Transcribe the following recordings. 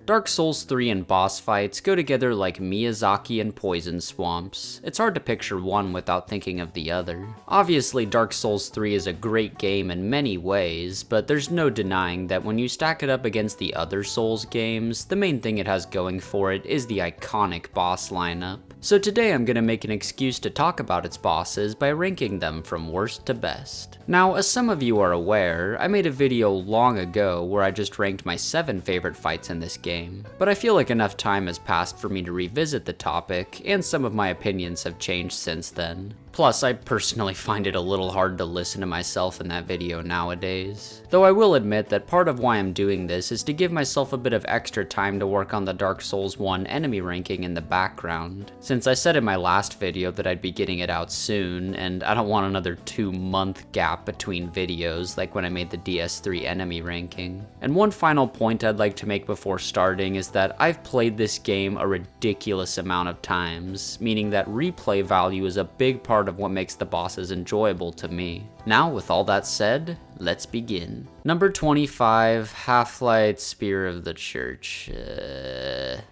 Dark Souls 3 and boss fights go together like Miyazaki and Poison Swamps. It's hard to picture one without thinking of the other. Obviously, Dark Souls 3 is a great game in many ways, but there's no denying that when you stack it up against the other Souls games, the main thing it has going for it is the iconic boss lineup. So today I'm gonna make an excuse to talk about its bosses by ranking them from worst to best. Now, as some of you are aware, I made a video long ago where I just ranked my 7 favorite fights in this game, but I feel like enough time has passed for me to revisit the topic, and some of my opinions have changed since then. Plus, I personally find it a little hard to listen to myself in that video nowadays. Though I will admit that part of why I'm doing this is to give myself a bit of extra time to work on the Dark Souls 1 enemy ranking in the background, since I said in my last video that I'd be getting it out soon, and I don't want another 2-month gap between videos like when I made the DS3 enemy ranking. And one final point I'd like to make before starting is that I've played this game a ridiculous amount of times, meaning that replay value is a big part of what makes the bosses enjoyable to me. Now, with all that said, let's begin. Number 25, Half-Light Spear of the Church.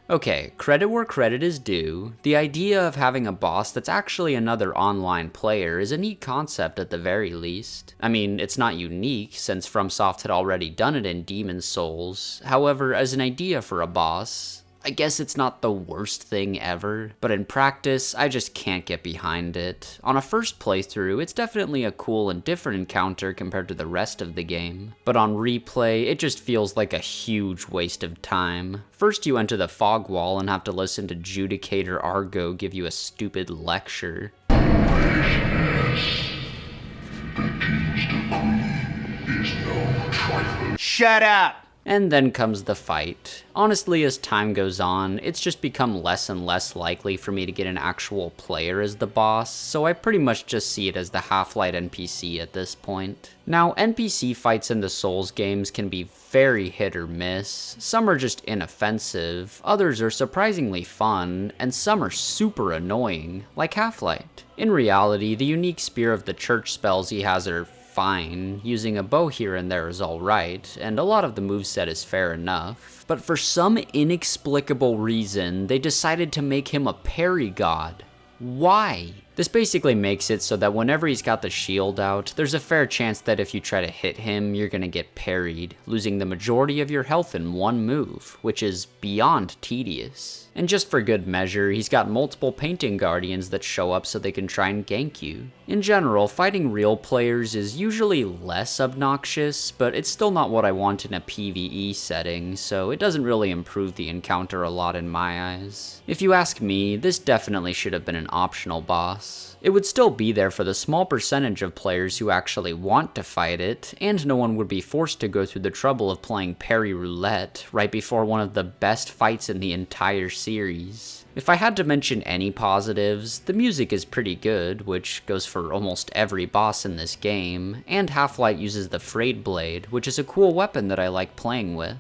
Okay, credit where credit is due. The idea of having a boss that's actually another online player is a neat concept at the very least. I mean, it's not unique, since FromSoft had already done it in Demon's Souls. However, as an idea for a boss, I guess it's not the worst thing ever, but in practice, I just can't get behind it. On a first playthrough, it's definitely a cool and different encounter compared to the rest of the game, but on replay, it just feels like a huge waste of time. First you enter the fog wall and have to listen to Judicator Argo give you a stupid lecture. Shut up! And then comes the fight. Honestly, as time goes on, it's just become less and less likely for me to get an actual player as the boss, so I pretty much just see it as the Half-Light NPC at this point. Now, NPC fights in the Souls games can be very hit or miss. Some are just inoffensive, others are surprisingly fun, and some are super annoying, like Half-Light. In reality, the unique Spear of the Church spells he has are fine, using a bow here and there is alright, and a lot of the moveset is fair enough, but for some inexplicable reason, they decided to make him a parry god. Why? This basically makes it so that whenever he's got the shield out, there's a fair chance that if you try to hit him, you're gonna get parried, losing the majority of your health in one move, which is beyond tedious. And just for good measure, he's got multiple painting guardians that show up so they can try and gank you. In general, fighting real players is usually less obnoxious, but it's still not what I want in a PvE setting, so it doesn't really improve the encounter a lot in my eyes. If you ask me, this definitely should have been an optional boss. It would still be there for the small percentage of players who actually want to fight it, and no one would be forced to go through the trouble of playing parry roulette right before one of the best fights in the entire series. If I had to mention any positives, the music is pretty good, which goes for almost every boss in this game, and Half-Light uses the Frayed Blade, which is a cool weapon that I like playing with.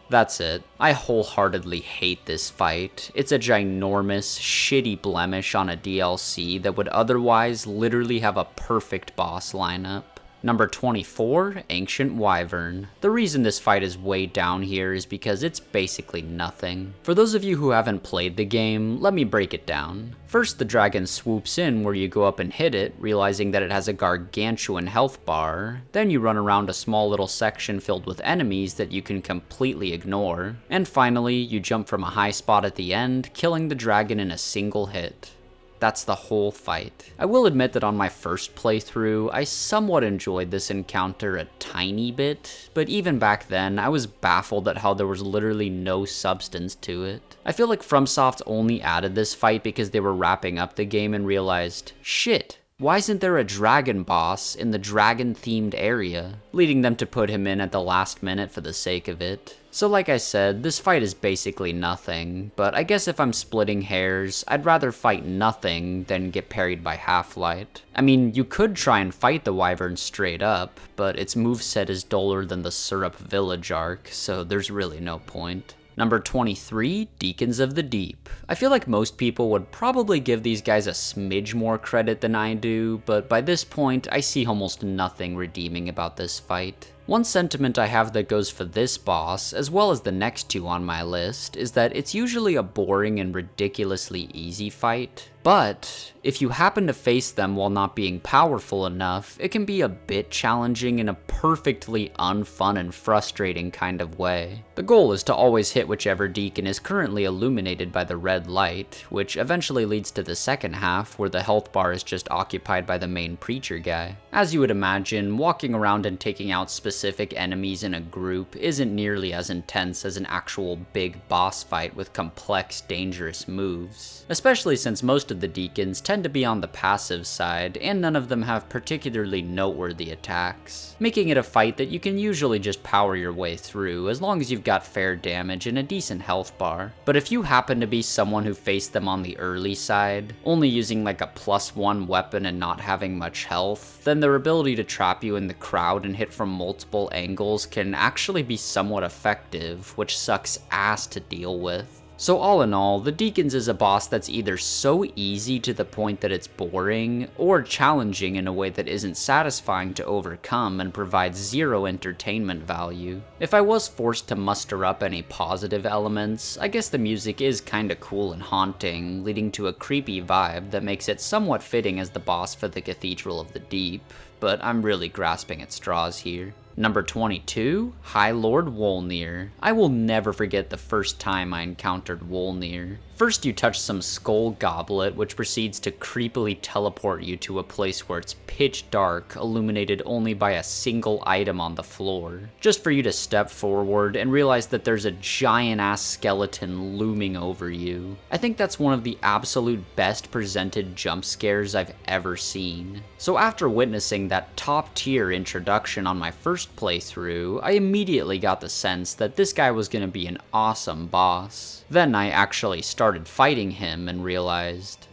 That's it. I wholeheartedly hate this fight. It's a ginormous, shitty blemish on a DLC that would otherwise literally have a perfect boss lineup. Number 24, Ancient Wyvern. The reason this fight is way down here is because it's basically nothing. For those of you who haven't played the game, let me break it down. First, the dragon swoops in where you go up and hit it, realizing that it has a gargantuan health bar. Then you run around a small little section filled with enemies that you can completely ignore. And finally, you jump from a high spot at the end, killing the dragon in a single hit. That's the whole fight. I will admit that on my first playthrough, I somewhat enjoyed this encounter a tiny bit, but even back then, I was baffled at how there was literally no substance to it. I feel like FromSoft only added this fight because they were wrapping up the game and realized, shit, why isn't there a dragon boss in the dragon-themed area? Leading them to put him in at the last minute for the sake of it. So like I said, this fight is basically nothing, but I guess if I'm splitting hairs, I'd rather fight nothing than get parried by Half-Light. I mean, you could try and fight the Wyvern straight up, but its moveset is duller than the Syrup Village arc, so there's really no point. Number 23, Deacons of the Deep. I feel like most people would probably give these guys a smidge more credit than I do, but by this point, I see almost nothing redeeming about this fight. One sentiment I have that goes for this boss, as well as the next two on my list, is that it's usually a boring and ridiculously easy fight. But if you happen to face them while not being powerful enough, it can be a bit challenging in a perfectly unfun and frustrating kind of way. The goal is to always hit whichever deacon is currently illuminated by the red light, which eventually leads to the second half where the health bar is just occupied by the main preacher guy. As you would imagine, walking around and taking out specific enemies in a group isn't nearly as intense as an actual big boss fight with complex, dangerous moves, especially since most of the deacons tend to be on the passive side, and none of them have particularly noteworthy attacks, making it a fight that you can usually just power your way through as long as you've got fair damage and a decent health bar. But if you happen to be someone who faced them on the early side, only using like a +1 weapon and not having much health, then their ability to trap you in the crowd and hit from multiple angles can actually be somewhat effective, which sucks ass to deal with. So all in all, the Deacons is a boss that's either so easy to the point that it's boring, or challenging in a way that isn't satisfying to overcome and provides zero entertainment value. If I was forced to muster up any positive elements, I guess the music is kinda cool and haunting, leading to a creepy vibe that makes it somewhat fitting as the boss for the Cathedral of the Deep, but I'm really grasping at straws here. Number 22, High Lord Wolnir. I will never forget the first time I encountered Wolnir. First you touch some skull goblet, which proceeds to creepily teleport you to a place where it's pitch dark, illuminated only by a single item on the floor, just for you to step forward and realize that there's a giant-ass skeleton looming over you. I think that's one of the absolute best presented jump scares I've ever seen. So after witnessing that top-tier introduction on my first playthrough, I immediately got the sense that this guy was gonna be an awesome boss. Then I actually started fighting him and realized,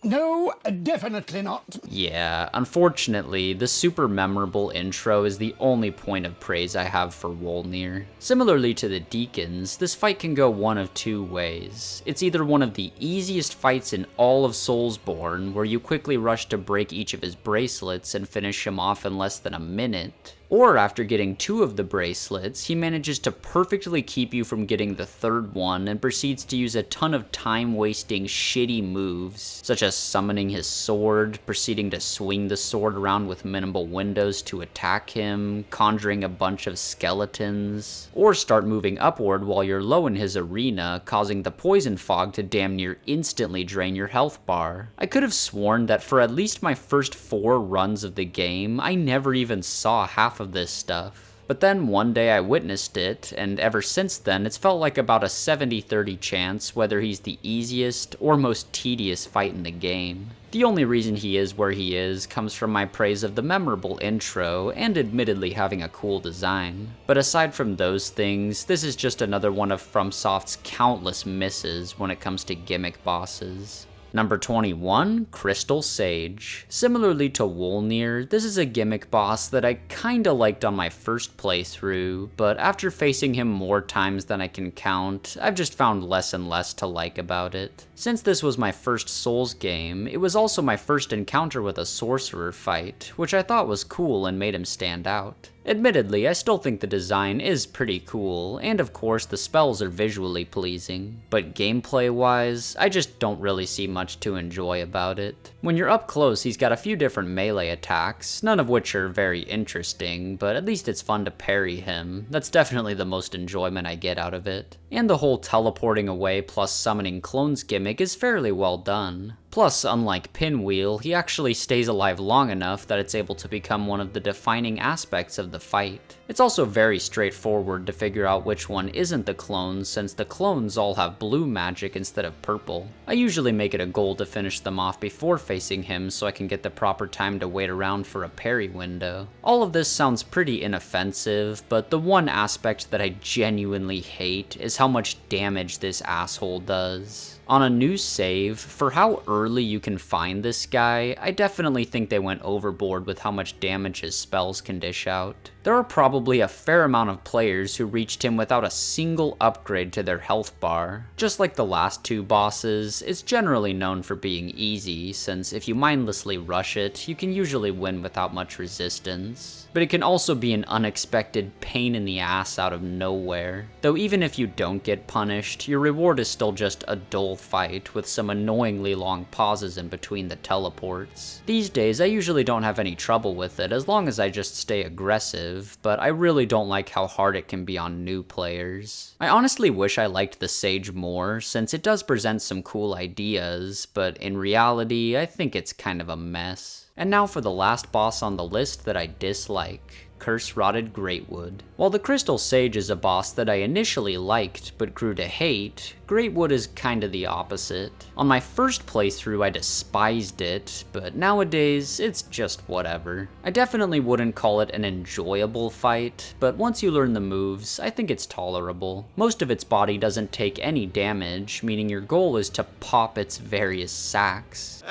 No, definitely not. Yeah, unfortunately, the super memorable intro is the only point of praise I have for Wolnir. Similarly to the Deacons, this fight can go one of two ways. It's either one of the easiest fights in all of Soulsborne, where you quickly rush to break each of his bracelets and finish him off in less than a minute, or after getting 2 of the bracelets, he manages to perfectly keep you from getting the 3rd one and proceeds to use a ton of time-wasting shitty moves, such as summoning his sword, proceeding to swing the sword around with minimal windows to attack him, conjuring a bunch of skeletons, or start moving upward while you're low in his arena, causing the poison fog to damn near instantly drain your health bar. I could have sworn that for at least my first 4 runs of the game, I never even saw half of this stuff. But then one day I witnessed it, and ever since then it's felt like about a 70-30 chance whether he's the easiest or most tedious fight in the game. The only reason he is where he is comes from my praise of the memorable intro and admittedly having a cool design. But aside from those things, this is just another one of FromSoft's countless misses when it comes to gimmick bosses. Number 21, Crystal Sage. Similarly to Wolnir, this is a gimmick boss that I kinda liked on my first playthrough, but after facing him more times than I can count, I've just found less and less to like about it. Since this was my first Souls game, it was also my first encounter with a sorcerer fight, which I thought was cool and made him stand out. Admittedly, I still think the design is pretty cool, and of course the spells are visually pleasing, but gameplay-wise, I just don't really see much to enjoy about it. When you're up close, he's got a few different melee attacks, none of which are very interesting, but at least it's fun to parry him. That's definitely the most enjoyment I get out of it. And the whole teleporting away plus summoning clones gimmick is fairly well done. Plus, unlike Pinwheel, he actually stays alive long enough that it's able to become one of the defining aspects of the fight. It's also very straightforward to figure out which one isn't the clones, since the clones all have blue magic instead of purple. I usually make it a goal to finish them off before facing him so I can get the proper time to wait around for a parry window. All of this sounds pretty inoffensive, but the one aspect that I genuinely hate is how much damage this asshole does. On a new save, for how early you can find this guy, I definitely think they went overboard with how much damage his spells can dish out. There are probably a fair amount of players who reached him without a single upgrade to their health bar. Just like the last two bosses, it's generally known for being easy, since if you mindlessly rush it, you can usually win without much resistance. But it can also be an unexpected pain in the ass out of nowhere. Though even if you don't get punished, your reward is still just a dull fight with some annoyingly long pauses in between the teleports. These days I usually don't have any trouble with it as long as I just stay aggressive, but I really don't like how hard it can be on new players. I honestly wish I liked the Sage more, since it does present some cool ideas, but in reality I think it's kind of a mess. And now for the last boss on the list that I dislike, Curse-Rotted Greatwood. While the Crystal Sage is a boss that I initially liked but grew to hate, Greatwood is kinda the opposite. On my first playthrough I despised it, but nowadays it's just whatever. I definitely wouldn't call it an enjoyable fight, but once you learn the moves, I think it's tolerable. Most of its body doesn't take any damage, meaning your goal is to pop its various sacks.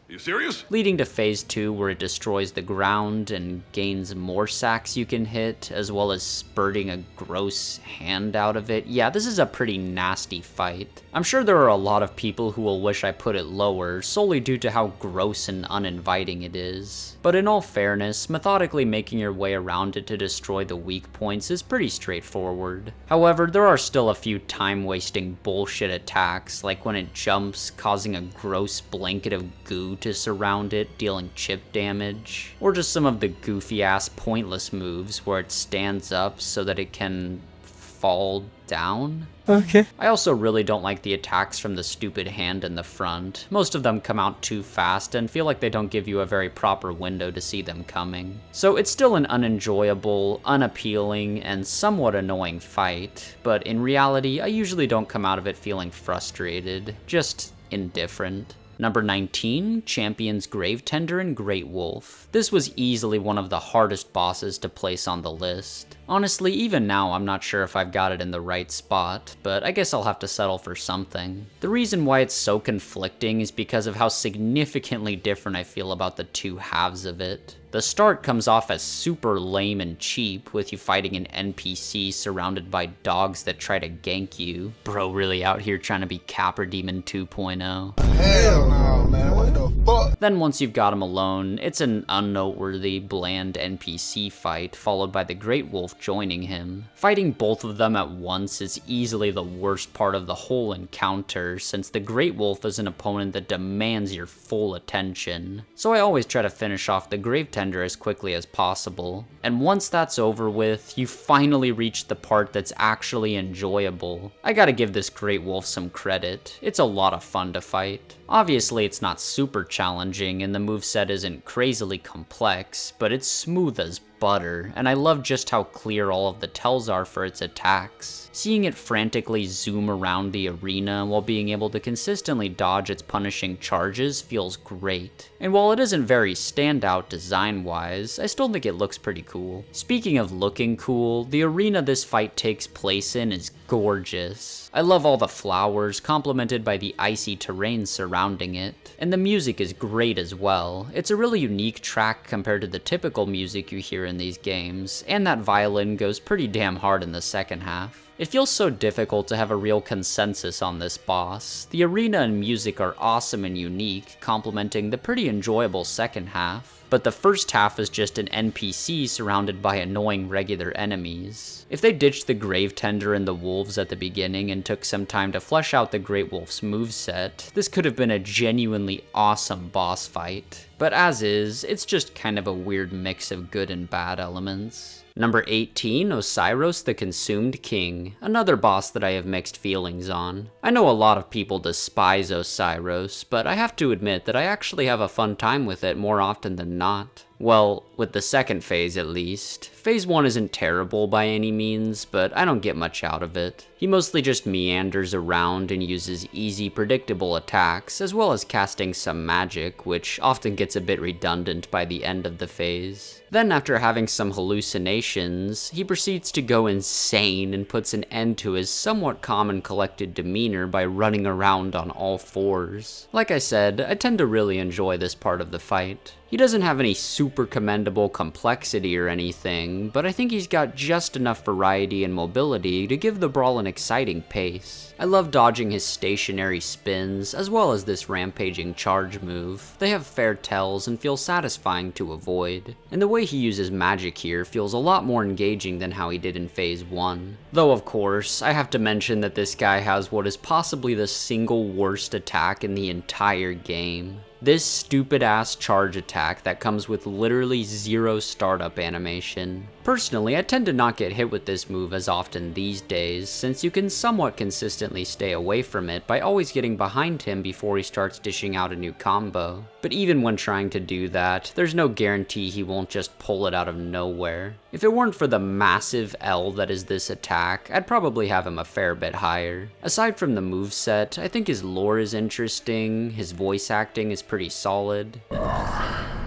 You serious? Leading to phase 2 where it destroys the ground and gains more sacks you can hit, as well as spurting a gross hand out of it. Yeah, this is a pretty nasty fight. I'm sure there are a lot of people who will wish I put it lower, solely due to how gross and uninviting it is. But in all fairness, methodically making your way around it to destroy the weak points is pretty straightforward. However, there are still a few time-wasting bullshit attacks, like when it jumps, causing a gross blanket of goo to surround it, dealing chip damage, or just some of the goofy-ass pointless moves where it stands up so that it can fall down. Okay. I also really don't like the attacks from the stupid hand in the front. Most of them come out too fast and feel like they don't give you a very proper window to see them coming. So it's still an unenjoyable, unappealing, and somewhat annoying fight, but in reality, I usually don't come out of it feeling frustrated, just indifferent. Number 19, Champion's Gravetender and Great Wolf. This was easily one of the hardest bosses to place on the list. Honestly, even now I'm not sure if I've got it in the right spot, but I guess I'll have to settle for something. The reason why it's so conflicting is because of how significantly different I feel about the two halves of it. The start comes off as super lame and cheap, with you fighting an NPC surrounded by dogs that try to gank you. Bro really out here trying to be Capper Demon 2.0. Hell no, man. What the fuck? Then once you've got him alone, it's an unnoteworthy, bland NPC fight, followed by the Great Wolf joining him. Fighting both of them at once is easily the worst part of the whole encounter, since the Great Wolf is an opponent that demands your full attention. So I always try to finish off the Gravetender as quickly as possible. And once that's over with, you finally reach the part that's actually enjoyable. I gotta give this Great Wolf some credit. It's a lot of fun to fight. Obviously it's not super challenging and the moveset isn't crazily complex, but it's smooth as butter, and I love just how clear all of the tells are for its attacks. Seeing it frantically zoom around the arena while being able to consistently dodge its punishing charges feels great. And while it isn't very standout design-wise, I still think it looks pretty cool. Speaking of looking cool, the arena this fight takes place in is gorgeous. I love all the flowers, complemented by the icy terrain surrounding it, and the music is great as well. It's a really unique track compared to the typical music you hear in these games, and that violin goes pretty damn hard in the second half. It feels so difficult to have a real consensus on this boss. The arena and music are awesome and unique, complementing the pretty enjoyable second half, but the first half is just an NPC surrounded by annoying regular enemies. If they ditched the Gravetender and the wolves at the beginning and took some time to flesh out the Great Wolf's moveset, this could have been a genuinely awesome boss fight. But as is, it's just kind of a weird mix of good and bad elements. Number 18, Osiros the Consumed King, another boss that I have mixed feelings on. I know a lot of people despise Osiros, but I have to admit that I actually have a fun time with it more often than not. Well, with the second phase at least. Phase 1 isn't terrible by any means, but I don't get much out of it. He mostly just meanders around and uses easy, predictable attacks, as well as casting some magic, which often gets a bit redundant by the end of the phase. Then after having some hallucinations, he proceeds to go insane and puts an end to his somewhat calm and collected demeanor by running around on all fours. Like I said, I tend to really enjoy this part of the fight. He doesn't have any super commendable complexity or anything, but I think he's got just enough variety and mobility to give the brawl an exciting pace. I love dodging his stationary spins, as well as this rampaging charge move. They have fair tells and feel satisfying to avoid. And the way he uses magic here feels a lot more engaging than how he did in Phase 1. Though of course, I have to mention that this guy has what is possibly the single worst attack in the entire game. This stupid ass charge attack that comes with literally zero startup animation. Personally, I tend to not get hit with this move as often these days, since you can somewhat consistently stay away from it by always getting behind him before he starts dishing out a new combo. But even when trying to do that, there's no guarantee he won't just pull it out of nowhere. If it weren't for the massive L that is this attack, I'd probably have him a fair bit higher. Aside from the moveset, I think his lore is interesting, his voice acting is pretty solid.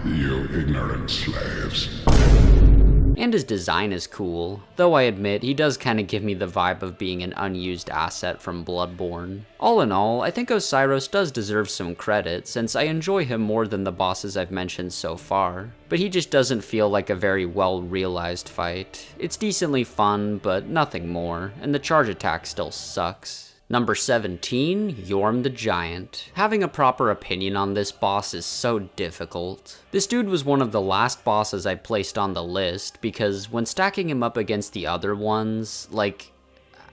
You ignorant slaves. And his design is cool, though I admit he does kinda give me the vibe of being an unused asset from Bloodborne. All in all, I think Oceiros does deserve some credit, since I enjoy him more than the bosses I've mentioned so far. But he just doesn't feel like a very well realized fight. It's decently fun, but nothing more, and the charge attack still sucks. Number 17, Yorm the Giant. Having a proper opinion on this boss is so difficult. This dude was one of the last bosses I placed on the list because when stacking him up against the other ones, like,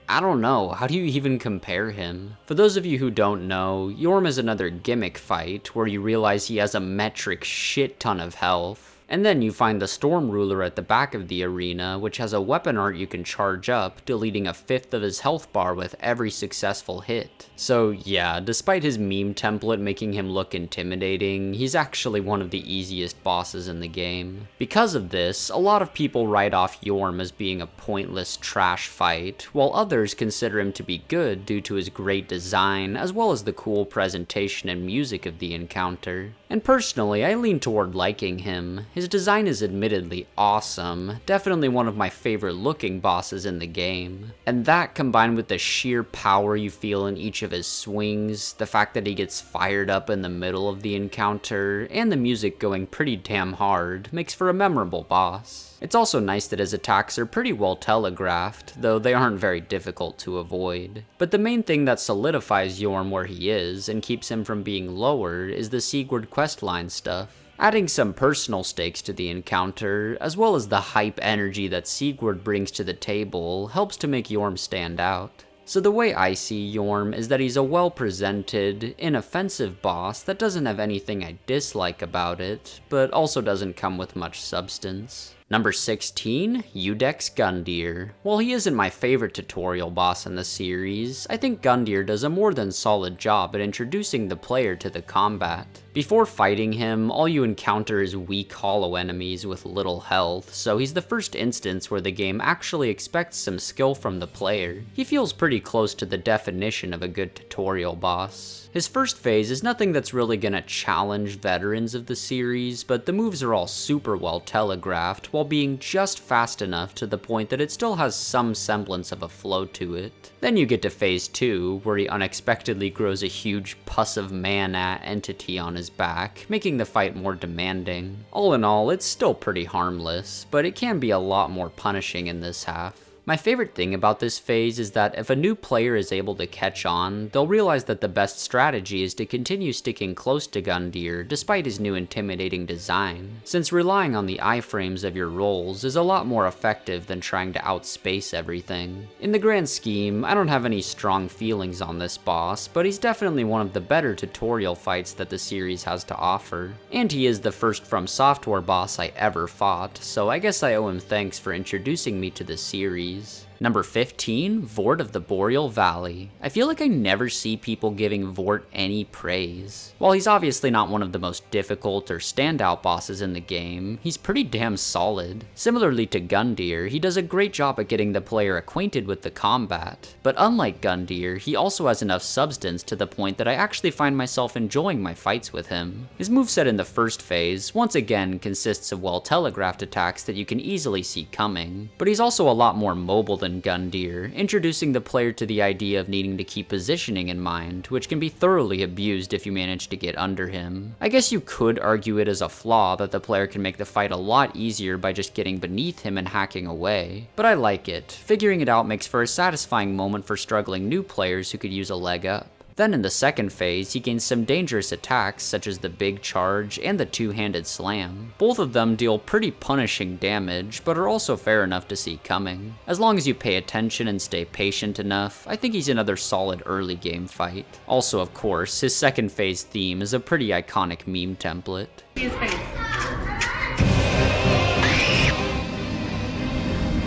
I don't know, how do you even compare him? For those of you who don't know, Yorm is another gimmick fight where you realize he has a metric shit ton of health. And then you find the Storm Ruler at the back of the arena, which has a weapon art you can charge up, deleting a fifth of his health bar with every successful hit. So yeah, despite his meme template making him look intimidating, he's actually one of the easiest bosses in the game. Because of this, a lot of people write off Yorm as being a pointless trash fight, while others consider him to be good due to his great design, as well as the cool presentation and music of the encounter. And personally, I lean toward liking him. His design is admittedly awesome, definitely one of my favorite looking bosses in the game. And that combined with the sheer power you feel in each of his swings, the fact that he gets fired up in the middle of the encounter, and the music going pretty damn hard, makes for a memorable boss. It's also nice that his attacks are pretty well telegraphed, though they aren't very difficult to avoid. But the main thing that solidifies Yorm where he is and keeps him from being lowered is the Sigurd questline stuff. Adding some personal stakes to the encounter, as well as the hype energy that Sigurd brings to the table, helps to make Yorm stand out. So the way I see Yorm is that he's a well-presented, inoffensive boss that doesn't have anything I dislike about it, but also doesn't come with much substance. Number 16, Iudex Gundyr. While he isn't my favorite tutorial boss in the series, I think Gundyr does a more than solid job at introducing the player to the combat. Before fighting him, all you encounter is weak hollow enemies with little health, so he's the first instance where the game actually expects some skill from the player. He feels pretty close to the definition of a good tutorial boss. His first phase is nothing that's really gonna challenge veterans of the series, but the moves are all super well telegraphed while being just fast enough to the point that it still has some semblance of a flow to it. Then you get to phase 2, where he unexpectedly grows a huge pus of mana entity on his back, making the fight more demanding. All in all, it's still pretty harmless, but it can be a lot more punishing in this half. My favorite thing about this phase is that if a new player is able to catch on, they'll realize that the best strategy is to continue sticking close to Gundyr despite his new intimidating design, since relying on the iframes of your rolls is a lot more effective than trying to outspace everything. In the grand scheme, I don't have any strong feelings on this boss, but he's definitely one of the better tutorial fights that the series has to offer. And he is the first From Software boss I ever fought, so I guess I owe him thanks for introducing me to the series. Number 15, Vort of the Boreal Valley. I feel like I never see people giving Vort any praise. While he's obviously not one of the most difficult or standout bosses in the game, he's pretty damn solid. Similarly to Gundyr, he does a great job at getting the player acquainted with the combat. But unlike Gundyr, he also has enough substance to the point that I actually find myself enjoying my fights with him. His moveset in the first phase, once again, consists of well-telegraphed attacks that you can easily see coming, but he's also a lot more mobile than Gwendolyn Gundyr, introducing the player to the idea of needing to keep positioning in mind, which can be thoroughly abused if you manage to get under him. I guess you could argue it as a flaw that the player can make the fight a lot easier by just getting beneath him and hacking away, but I like it. Figuring it out makes for a satisfying moment for struggling new players who could use a leg up. Then in the second phase, he gains some dangerous attacks such as the big charge and the two-handed slam. Both of them deal pretty punishing damage, but are also fair enough to see coming. As long as you pay attention and stay patient enough, I think he's another solid early game fight. Also, of course, his second phase theme is a pretty iconic meme template.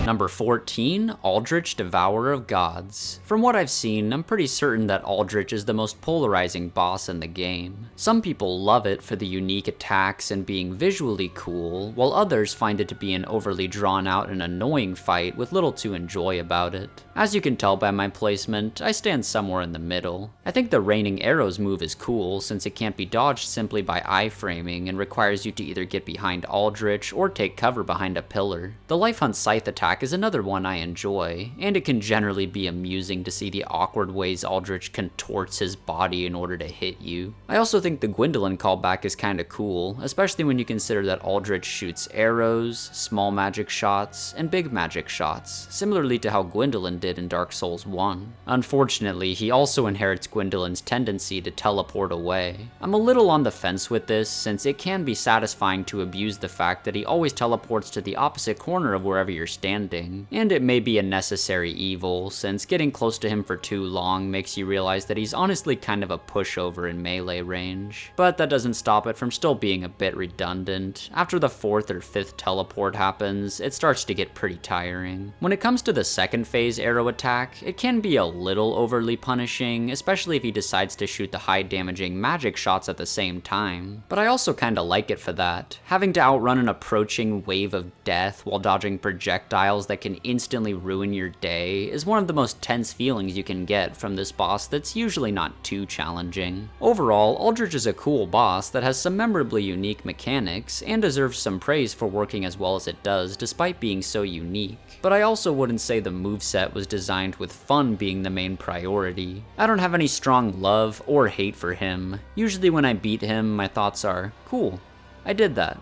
Number 14, Aldrich, Devourer of Gods. From what I've seen, I'm pretty certain that Aldrich is the most polarizing boss in the game. Some people love it for the unique attacks and being visually cool, while others find it to be an overly drawn out and annoying fight with little to enjoy about it. As you can tell by my placement, I stand somewhere in the middle. I think the Raining Arrows move is cool since it can't be dodged simply by iframing and requires you to either get behind Aldrich or take cover behind a pillar. The Life Hunt Scythe attack is another one I enjoy, and it can generally be amusing to see the awkward ways Aldrich contorts his body in order to hit you. I also think the Gwendolyn callback is kinda cool, especially when you consider that Aldrich shoots arrows, small magic shots, and big magic shots, similarly to how Gwendolyn did in Dark Souls 1. Unfortunately, he also inherits Gwendolyn's tendency to teleport away. I'm a little on the fence with this, since it can be satisfying to abuse the fact that he always teleports to the opposite corner of wherever you're standing, and it may be a necessary evil, since getting close to him for too long makes you realize that he's honestly kind of a pushover in melee range. But that doesn't stop it from still being a bit redundant. After the 4th or 5th teleport happens, it starts to get pretty tiring. When it comes to the second phase arrow attack, it can be a little overly punishing, especially if he decides to shoot the high damaging magic shots at the same time. But I also kinda like it for that. Having to outrun an approaching wave of death while dodging projectiles that can instantly ruin your day is one of the most tense feelings you can get from this boss that's usually not too challenging. Overall, Aldrich is a cool boss that has some memorably unique mechanics and deserves some praise for working as well as it does despite being so unique. But I also wouldn't say the moveset was designed with fun being the main priority. I don't have any strong love or hate for him. Usually when I beat him, my thoughts are, cool, I did that.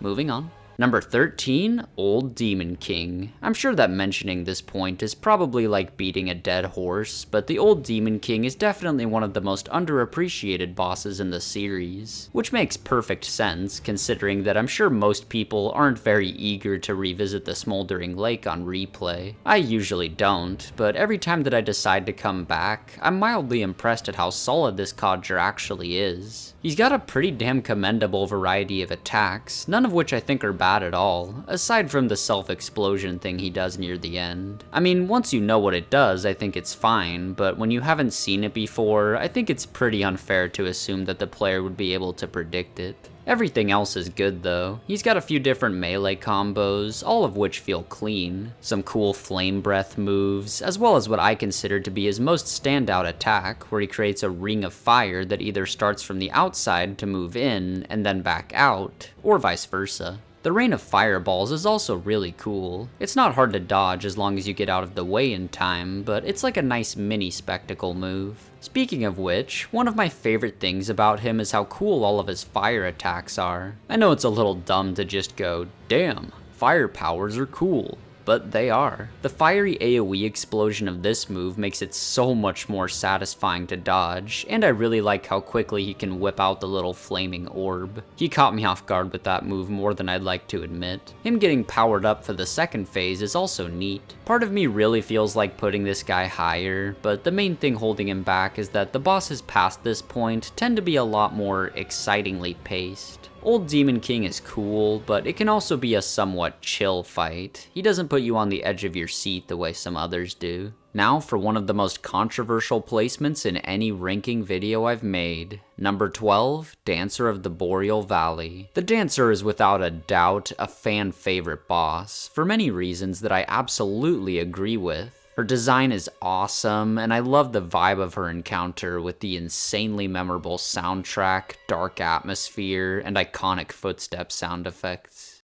Moving on. Number 13, Old Demon King. I'm sure that mentioning this point is probably like beating a dead horse, but the Old Demon King is definitely one of the most underappreciated bosses in the series, which makes perfect sense considering that I'm sure most people aren't very eager to revisit the Smoldering Lake on replay. I usually don't, but every time that I decide to come back, I'm mildly impressed at how solid this codger actually is. He's got a pretty damn commendable variety of attacks, none of which I think are bad at all, aside from the self-explosion thing he does near the end. I mean, once you know what it does, I think it's fine, but when you haven't seen it before, I think it's pretty unfair to assume that the player would be able to predict it. Everything else is good though. He's got a few different melee combos, all of which feel clean. Some cool flame breath moves, as well as what I consider to be his most standout attack, where he creates a ring of fire that either starts from the outside to move in and then back out, or vice versa. The rain of fireballs is also really cool. It's not hard to dodge as long as you get out of the way in time, but it's like a nice mini spectacle move. Speaking of which, one of my favorite things about him is how cool all of his fire attacks are. I know it's a little dumb to just go, damn, fire powers are cool. But they are. The fiery AoE explosion of this move makes it so much more satisfying to dodge, and I really like how quickly he can whip out the little flaming orb. He caught me off guard with that move more than I'd like to admit. Him getting powered up for the second phase is also neat. Part of me really feels like putting this guy higher, but the main thing holding him back is that the bosses past this point tend to be a lot more excitingly paced. Old Demon King is cool, but it can also be a somewhat chill fight. He doesn't put you on the edge of your seat the way some others do. Now for one of the most controversial placements in any ranking video I've made. Number 12, Dancer of the Boreal Valley. The Dancer is without a doubt a fan favorite boss, for many reasons that I absolutely agree with. Her design is awesome, and I love the vibe of her encounter with the insanely memorable soundtrack, dark atmosphere, and iconic footstep sound effects.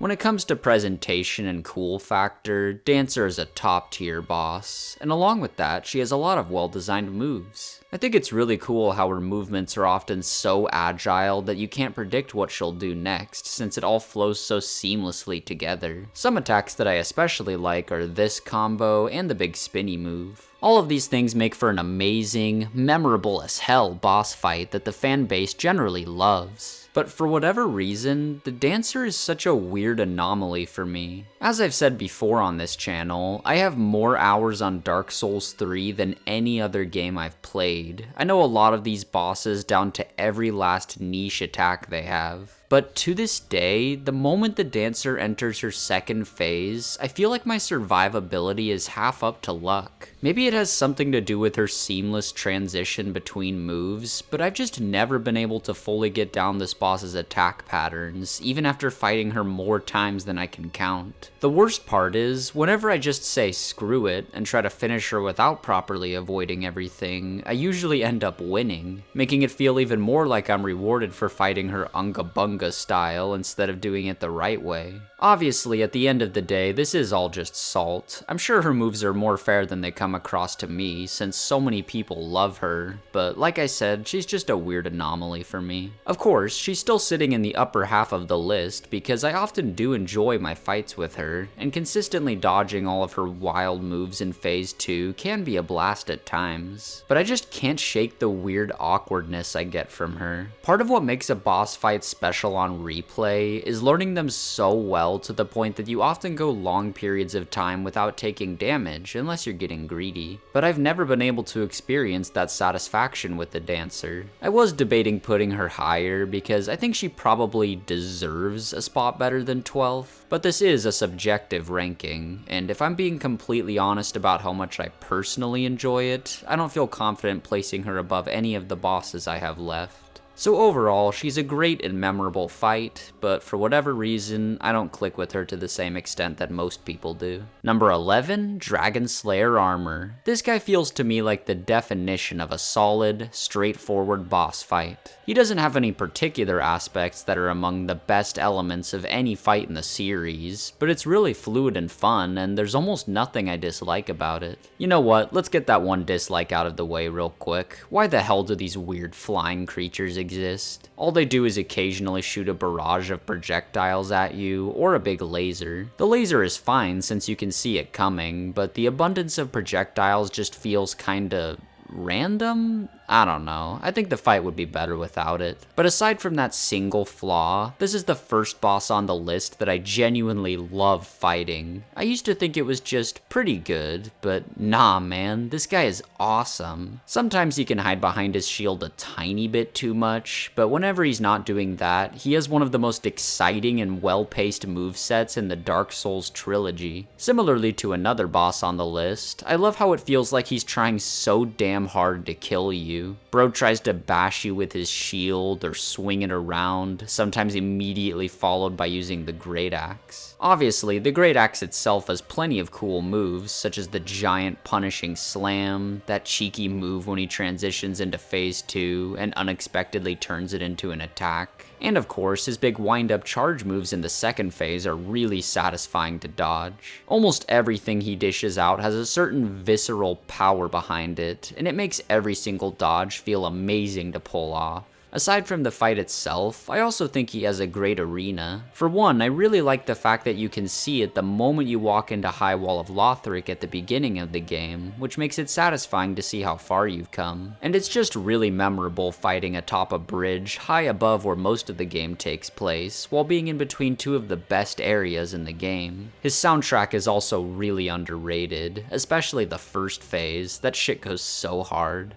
When it comes to presentation and cool factor, Dancer is a top tier boss, and along with that, she has a lot of well designed moves. I think it's really cool how her movements are often so agile that you can't predict what she'll do next, since it all flows so seamlessly together. Some attacks that I especially like are this combo and the big spinny move. All of these things make for an amazing, memorable as hell boss fight that the fan base generally loves. But for whatever reason, the Dancer is such a weird anomaly for me. As I've said before on this channel, I have more hours on Dark Souls 3 than any other game I've played. I know a lot of these bosses down to every last niche attack they have. But to this day, the moment the Dancer enters her second phase, I feel like my survivability is half up to luck. Maybe it has something to do with her seamless transition between moves, but I've just never been able to fully get down this boss's attack patterns, even after fighting her more times than I can count. The worst part is, whenever I just say screw it and try to finish her without properly avoiding everything, I usually end up winning, making it feel even more like I'm rewarded for fighting her Unga Bunga style instead of doing it the right way. Obviously, at the end of the day, this is all just salt. I'm sure her moves are more fair than they come across to me, since so many people love her, but like I said, she's just a weird anomaly for me. Of course, she's still sitting in the upper half of the list because I often do enjoy my fights with her, and consistently dodging all of her wild moves in Phase 2 can be a blast at times. But I just can't shake the weird awkwardness I get from her. Part of what makes a boss fight special on replay is learning them so well to the point that you often go long periods of time without taking damage unless you're getting greedy. But I've never been able to experience that satisfaction with the Dancer. I was debating putting her higher because I think she probably deserves a spot better than 12th, but this is a subjective ranking, and if I'm being completely honest about how much I personally enjoy it, I don't feel confident placing her above any of the bosses I have left. So overall, she's a great and memorable fight, but for whatever reason, I don't click with her to the same extent that most people do. Number 11, Dragon Slayer Armor. This guy feels to me like the definition of a solid, straightforward boss fight. He doesn't have any particular aspects that are among the best elements of any fight in the series, but it's really fluid and fun, and there's almost nothing I dislike about it. You know what, let's get that one dislike out of the way real quick. Why the hell do these weird flying creatures exist? All they do is occasionally shoot a barrage of projectiles at you, or a big laser. The laser is fine since you can see it coming, but the abundance of projectiles just feels kinda random? I don't know. I think the fight would be better without it. But aside from that single flaw, this is the first boss on the list that I genuinely love fighting. I used to think it was just pretty good, but nah man, this guy is awesome. Sometimes he can hide behind his shield a tiny bit too much, but whenever he's not doing that, he has one of the most exciting and well-paced movesets in the Dark Souls trilogy. Similarly to another boss on the list, I love how it feels like he's trying so damn hard to kill you. Bro tries to bash you with his shield or swing it around, sometimes immediately followed by using the Great Axe. Obviously, the Great Axe itself has plenty of cool moves, such as the giant punishing slam, that cheeky move when he transitions into Phase 2 and unexpectedly turns it into an attack. And of course, his big wind-up charge moves in the second phase are really satisfying to dodge. Almost everything he dishes out has a certain visceral power behind it, and it makes every single dodge feel amazing to pull off. Aside from the fight itself, I also think he has a great arena. For one, I really like the fact that you can see it the moment you walk into High Wall of Lothric at the beginning of the game, which makes it satisfying to see how far you've come. And it's just really memorable fighting atop a bridge high above where most of the game takes place, while being in between two of the best areas in the game. His soundtrack is also really underrated, especially the first phase. That shit goes so hard.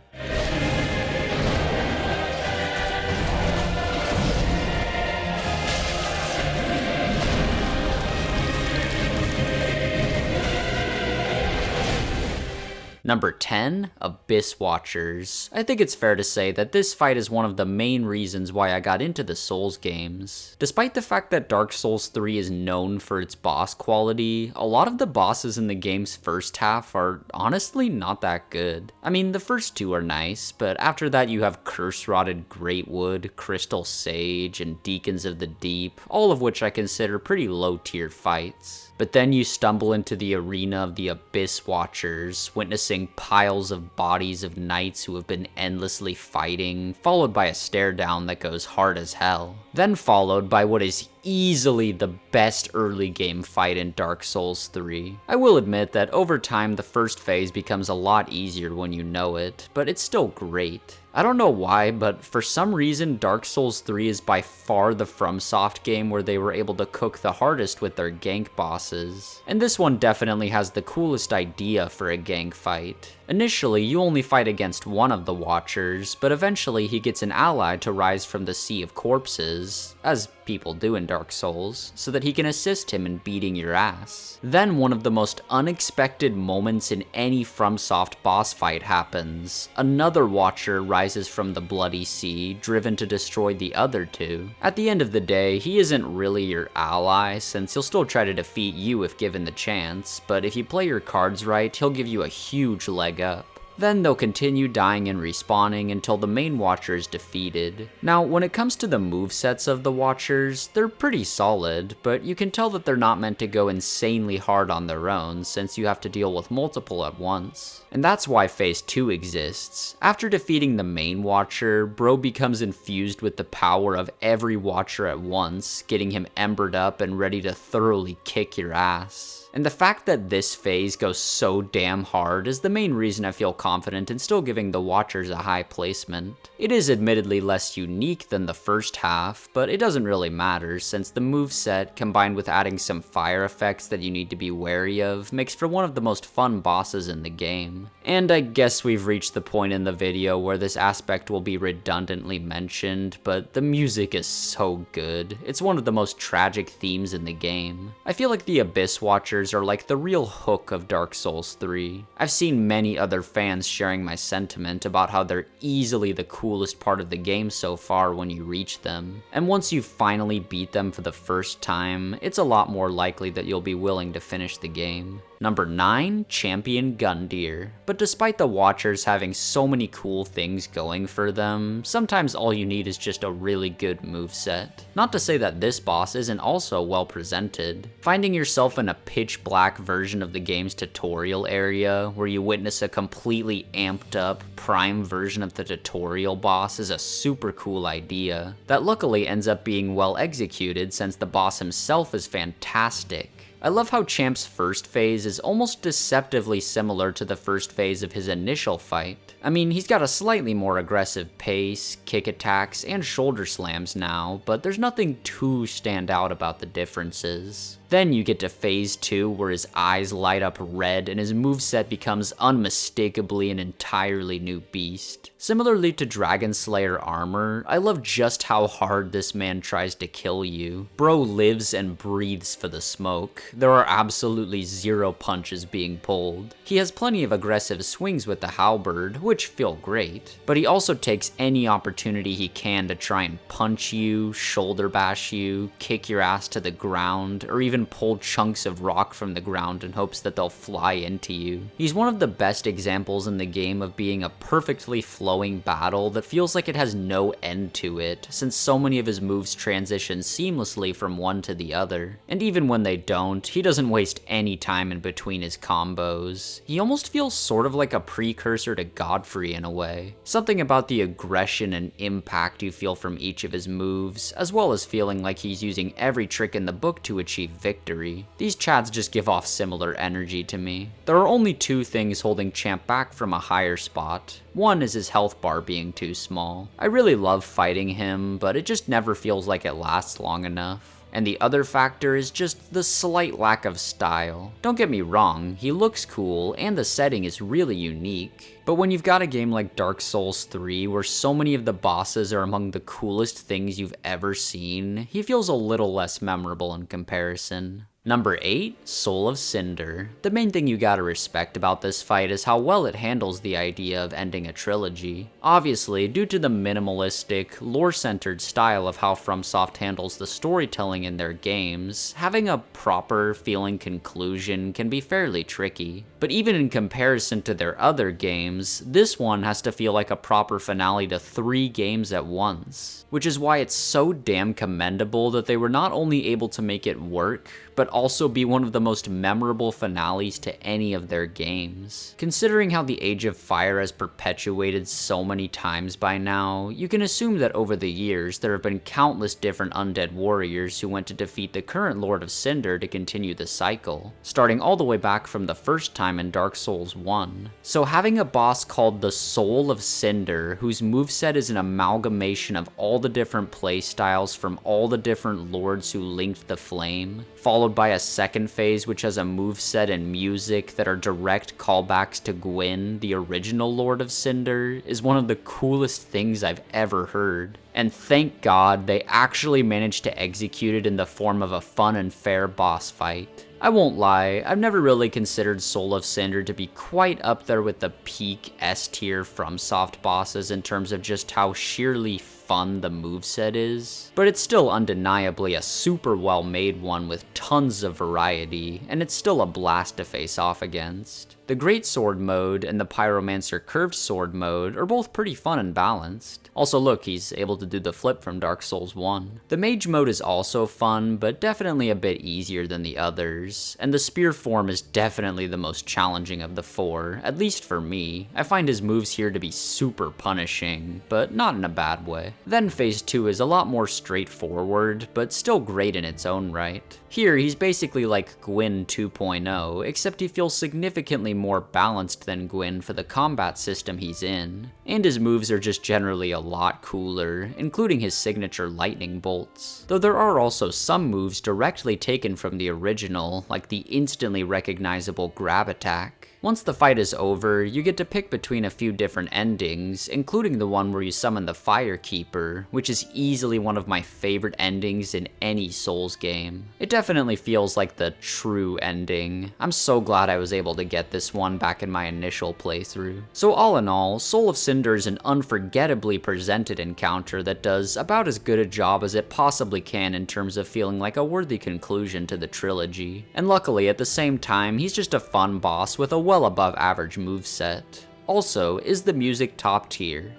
Number 10, Abyss Watchers. I think it's fair to say that this fight is one of the main reasons why I got into the Souls games. Despite the fact that Dark Souls 3 is known for its boss quality, a lot of the bosses in the game's first half are honestly not that good. I mean, the first two are nice, but after that you have Curse-Rotted Greatwood, Crystal Sage, and Deacons of the Deep, all of which I consider pretty low-tier fights. But then you stumble into the arena of the Abyss Watchers, witnessing piles of bodies of knights who have been endlessly fighting, followed by a stare down that goes hard as hell. Then followed by what is easily the best early game fight in Dark Souls 3. I will admit that over time the first phase becomes a lot easier when you know it, but it's still great. I don't know why, but for some reason Dark Souls 3 is by far the FromSoft game where they were able to cook the hardest with their gank bosses. And this one definitely has the coolest idea for a gank fight. Initially, you only fight against one of the Watchers, but eventually he gets an ally to rise from the Sea of Corpses, as people do in Dark Souls, so that he can assist him in beating your ass. Then one of the most unexpected moments in any FromSoft boss fight happens. Another Watcher rises from the Bloody Sea, driven to destroy the other two. At the end of the day, he isn't really your ally, since he'll still try to defeat you if given the chance, but if you play your cards right, he'll give you a huge leg up. Then they'll continue dying and respawning until the main Watcher is defeated. Now, when it comes to the movesets of the Watchers, they're pretty solid, but you can tell that they're not meant to go insanely hard on their own, since you have to deal with multiple at once. And that's why Phase 2 exists. After defeating the main Watcher, Bro becomes infused with the power of every Watcher at once, getting him embered up and ready to thoroughly kick your ass. And the fact that this phase goes so damn hard is the main reason I feel confident in still giving the Watchers a high placement. It is admittedly less unique than the first half, but it doesn't really matter since the moveset, combined with adding some fire effects that you need to be wary of, makes for one of the most fun bosses in the game. And I guess we've reached the point in the video where this aspect will be redundantly mentioned, but the music is so good. It's one of the most tragic themes in the game. I feel like the Abyss Watchers are like the real hook of Dark Souls 3. I've seen many other fans sharing my sentiment about how they're easily the coolest part of the game so far when you reach them. And once you finally beat them for the first time, it's a lot more likely that you'll be willing to finish the game. Number 9, Champion Gundyr. But despite the Watchers having so many cool things going for them, sometimes all you need is just a really good moveset. Not to say that this boss isn't also well presented. Finding yourself in a pitch black version of the game's tutorial area, where you witness a completely amped up, prime version of the tutorial boss is a super cool idea, that luckily ends up being well executed since the boss himself is fantastic. I love how Champ's first phase is almost deceptively similar to the first phase of his initial fight. I mean, he's got a slightly more aggressive pace, kick attacks, and shoulder slams now, but there's nothing too stand out about the differences. Then you get to phase 2 where his eyes light up red and his moveset becomes unmistakably an entirely new beast. Similarly to Dragon Slayer Armor, I love just how hard this man tries to kill you. Bro lives and breathes for the smoke. There are absolutely zero punches being pulled. He has plenty of aggressive swings with the halberd, which feel great, but he also takes any opportunity he can to try and punch you, shoulder bash you, kick your ass to the ground, or even pull chunks of rock from the ground in hopes that they'll fly into you. He's one of the best examples in the game of being a perfectly flowing battle that feels like it has no end to it, since so many of his moves transition seamlessly from one to the other. And even when they don't, he doesn't waste any time in between his combos. He almost feels sort of like a precursor to Godfrey in a way. Something about the aggression and impact you feel from each of his moves, as well as feeling like he's using every trick in the book to achieve victory. These chads just give off similar energy to me. There are only two things holding Champ back from a higher spot. One is his health bar being too small. I really love fighting him, but it just never feels like it lasts long enough. And the other factor is just the slight lack of style. Don't get me wrong, he looks cool and the setting is really unique. But when you've got a game like Dark Souls 3 where so many of the bosses are among the coolest things you've ever seen, he feels a little less memorable in comparison. Number 8, Soul of Cinder. The main thing you gotta respect about this fight is how well it handles the idea of ending a trilogy. Obviously, due to the minimalistic, lore-centered style of how FromSoft handles the storytelling in their games, having a proper feeling conclusion can be fairly tricky. But even in comparison to their other games, this one has to feel like a proper finale to 3 games at once. Which is why it's so damn commendable that they were not only able to make it work, but also be one of the most memorable finales to any of their games. Considering how the Age of Fire has perpetuated so many times by now, you can assume that over the years there have been countless different undead warriors who went to defeat the current Lord of Cinder to continue the cycle, starting all the way back from the first time in Dark Souls 1. So having a boss called the Soul of Cinder, whose moveset is an amalgamation of all the different playstyles from all the different lords who linked the flame, followed by a second phase which has a moveset and music that are direct callbacks to Gwyn, the original Lord of Cinder, is one of the coolest things I've ever heard. And thank God they actually managed to execute it in the form of a fun and fair boss fight. I won't lie, I've never really considered Soul of Cinder to be quite up there with the peak S-tier FromSoft bosses in terms of just how sheerly fun the moveset is, but it's still undeniably a super well made one with tons of variety, and it's still a blast to face off against. The Great Sword mode and the Pyromancer Curved Sword mode are both pretty fun and balanced. Also look, he's able to do the flip from Dark Souls 1. The Mage mode is also fun, but definitely a bit easier than the others, and the Spear form is definitely the most challenging of the 4, at least for me. I find his moves here to be super punishing, but not in a bad way. Then Phase 2 is a lot more straightforward, but still great in its own right. Here, he's basically like Gwyn 2.0, except he feels significantly more balanced than Gwyn for the combat system he's in, and his moves are just generally a lot cooler, including his signature lightning bolts. Though there are also some moves directly taken from the original, like the instantly recognizable grab attack. Once the fight is over, you get to pick between a few different endings, including the one where you summon the Firekeeper, which is easily one of my favorite endings in any Souls game. It definitely feels like the true ending. I'm so glad I was able to get this one back in my initial playthrough. So all in all, Soul of Cinder is an unforgettably presented encounter that does about as good a job as it possibly can in terms of feeling like a worthy conclusion to the trilogy. And luckily, at the same time, he's just a fun boss with a well above average moveset. Also, is the music top tier?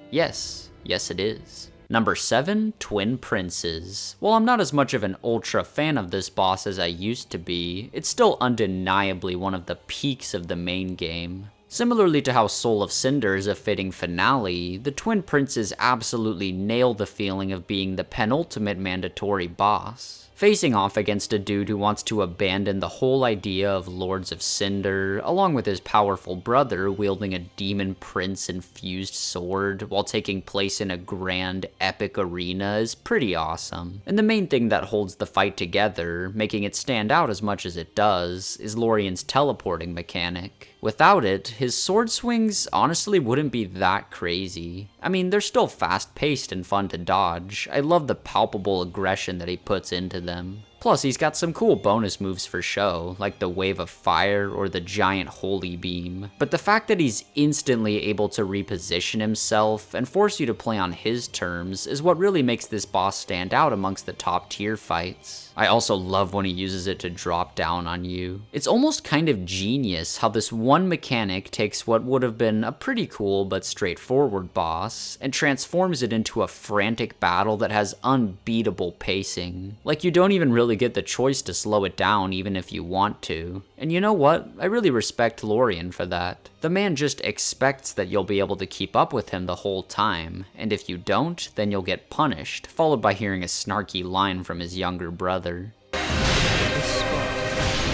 Yes it is. Number 7, Twin Princes. While I'm not as much of an ultra fan of this boss as I used to be, it's still undeniably one of the peaks of the main game. Similarly to how Soul of Cinder is a fitting finale, the Twin Princes absolutely nail the feeling of being the penultimate mandatory boss. Facing off against a dude who wants to abandon the whole idea of Lords of Cinder, along with his powerful brother wielding a demon prince-infused sword while taking place in a grand, epic arena is pretty awesome. And the main thing that holds the fight together, making it stand out as much as it does, is Lorien's teleporting mechanic. Without it, his sword swings honestly wouldn't be that crazy. I mean, they're still fast-paced and fun to dodge. I love the palpable aggression that he puts into them. Plus, he's got some cool bonus moves for show, like the Wave of Fire or the giant Holy Beam. But the fact that he's instantly able to reposition himself and force you to play on his terms is what really makes this boss stand out amongst the top tier fights. I also love when he uses it to drop down on you. It's almost kind of genius how this one mechanic takes what would have been a pretty cool but straightforward boss and transforms it into a frantic battle that has unbeatable pacing. Like, you don't even really get the choice to slow it down even if you want to. And you know what? I really respect Lorien for that. The man just expects that you'll be able to keep up with him the whole time, and if you don't, then you'll get punished, followed by hearing a snarky line from his younger brother. This spot,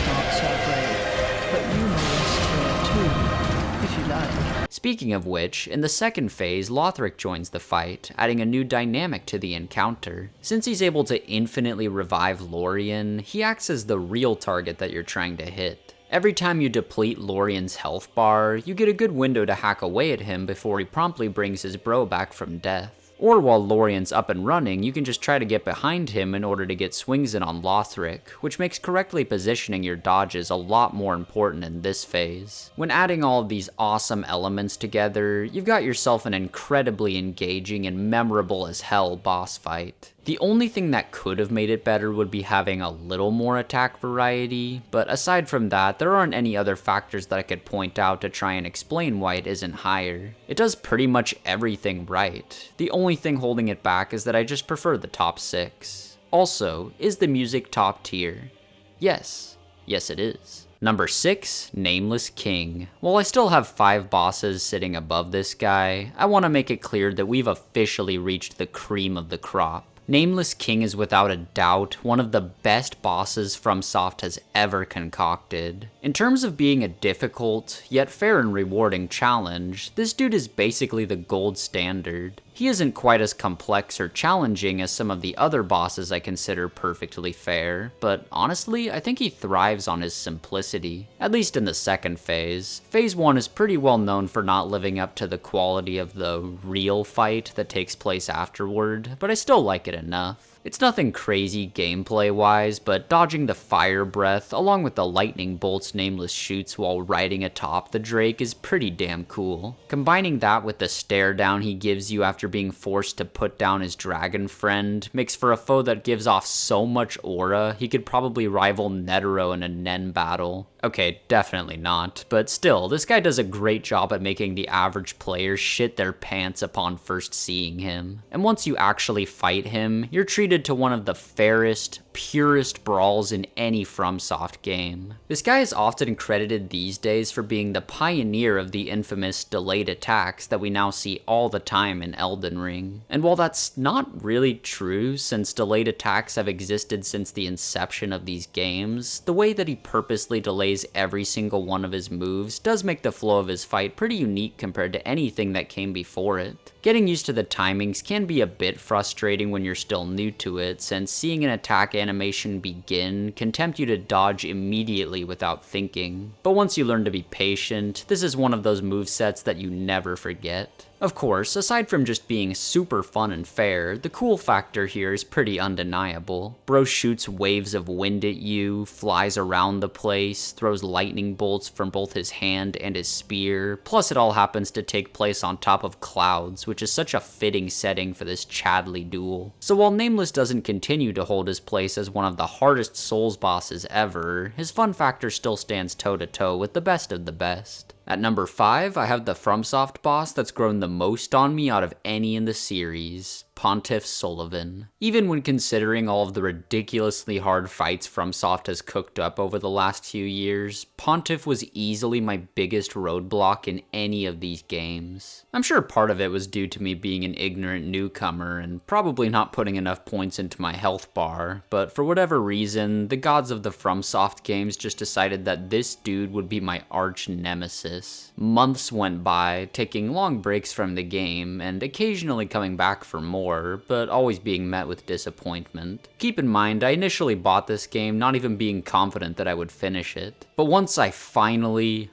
darks are brave, but you may rest here too, if you like. Speaking of which, in the second phase, Lothric joins the fight, adding a new dynamic to the encounter. Since he's able to infinitely revive Lorien, he acts as the real target that you're trying to hit. Every time you deplete Lorien's health bar, you get a good window to hack away at him before he promptly brings his bro back from death. Or while Lorien's up and running, you can just try to get behind him in order to get swings in on Lothric, which makes correctly positioning your dodges a lot more important in this phase. When adding all of these awesome elements together, you've got yourself an incredibly engaging and memorable as hell boss fight. The only thing that could have made it better would be having a little more attack variety, but aside from that, there aren't any other factors that I could point out to try and explain why it isn't higher. It does pretty much everything right. The only thing holding it back is that I just prefer the top 6. Also, is the music top tier? Yes. Yes it is. Number 6, Nameless King. While I still have 5 bosses sitting above this guy, I want to make it clear that we've officially reached the cream of the crop. Nameless King is without a doubt one of the best bosses FromSoft has ever concocted. In terms of being a difficult, yet fair and rewarding challenge, this dude is basically the gold standard. He isn't quite as complex or challenging as some of the other bosses I consider perfectly fair, but honestly, I think he thrives on his simplicity, at least in the second phase. Phase 1 is pretty well known for not living up to the quality of the real fight that takes place afterward, but I still like it enough. It's nothing crazy gameplay-wise, but dodging the fire breath along with the lightning bolts Nameless shoots while riding atop the Drake is pretty damn cool. Combining that with the stare down he gives you after being forced to put down his dragon friend makes for a foe that gives off so much aura he could probably rival Netero in a Nen battle. Okay, definitely not, but still, this guy does a great job at making the average player shit their pants upon first seeing him. And once you actually fight him, you're treated to one of the fairest, purest brawls in any FromSoft game. This guy is often credited these days for being the pioneer of the infamous delayed attacks that we now see all the time in Elden Ring. And while that's not really true, since delayed attacks have existed since the inception of these games, the way that he purposely delays every single one of his moves does make the flow of his fight pretty unique compared to anything that came before it. Getting used to the timings can be a bit frustrating when you're still new to it, since seeing an attack animation begin can tempt you to dodge immediately without thinking. But once you learn to be patient, this is one of those movesets that you never forget. Of course, aside from just being super fun and fair, the cool factor here is pretty undeniable. Bro shoots waves of wind at you, flies around the place, throws lightning bolts from both his hand and his spear, plus it all happens to take place on top of clouds, which is such a fitting setting for this Chadley duel. So while Nameless doesn't continue to hold his place as one of the hardest Souls bosses ever, his fun factor still stands toe-to-toe with the best of the best. At number 5, I have the FromSoft boss that's grown the most on me out of any in the series, Pontiff Sulyvahn. Even when considering all of the ridiculously hard fights FromSoft has cooked up over the last few years, Pontiff was easily my biggest roadblock in any of these games. I'm sure part of it was due to me being an ignorant newcomer and probably not putting enough points into my health bar, but for whatever reason, the gods of the FromSoft games just decided that this dude would be my arch nemesis. Months went by, taking long breaks from the game, and occasionally coming back for more, but always being met with disappointment. Keep in mind, I initially bought this game not even being confident that I would finish it. But once I finally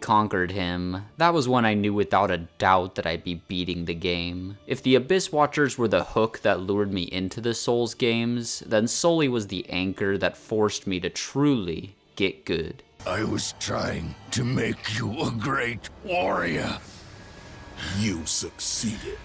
conquered him, that was when I knew without a doubt that I'd be beating the game. If the Abyss Watchers were the hook that lured me into the Souls games, then Sully was the anchor that forced me to truly get good. I was trying to make you a great warrior. You succeeded.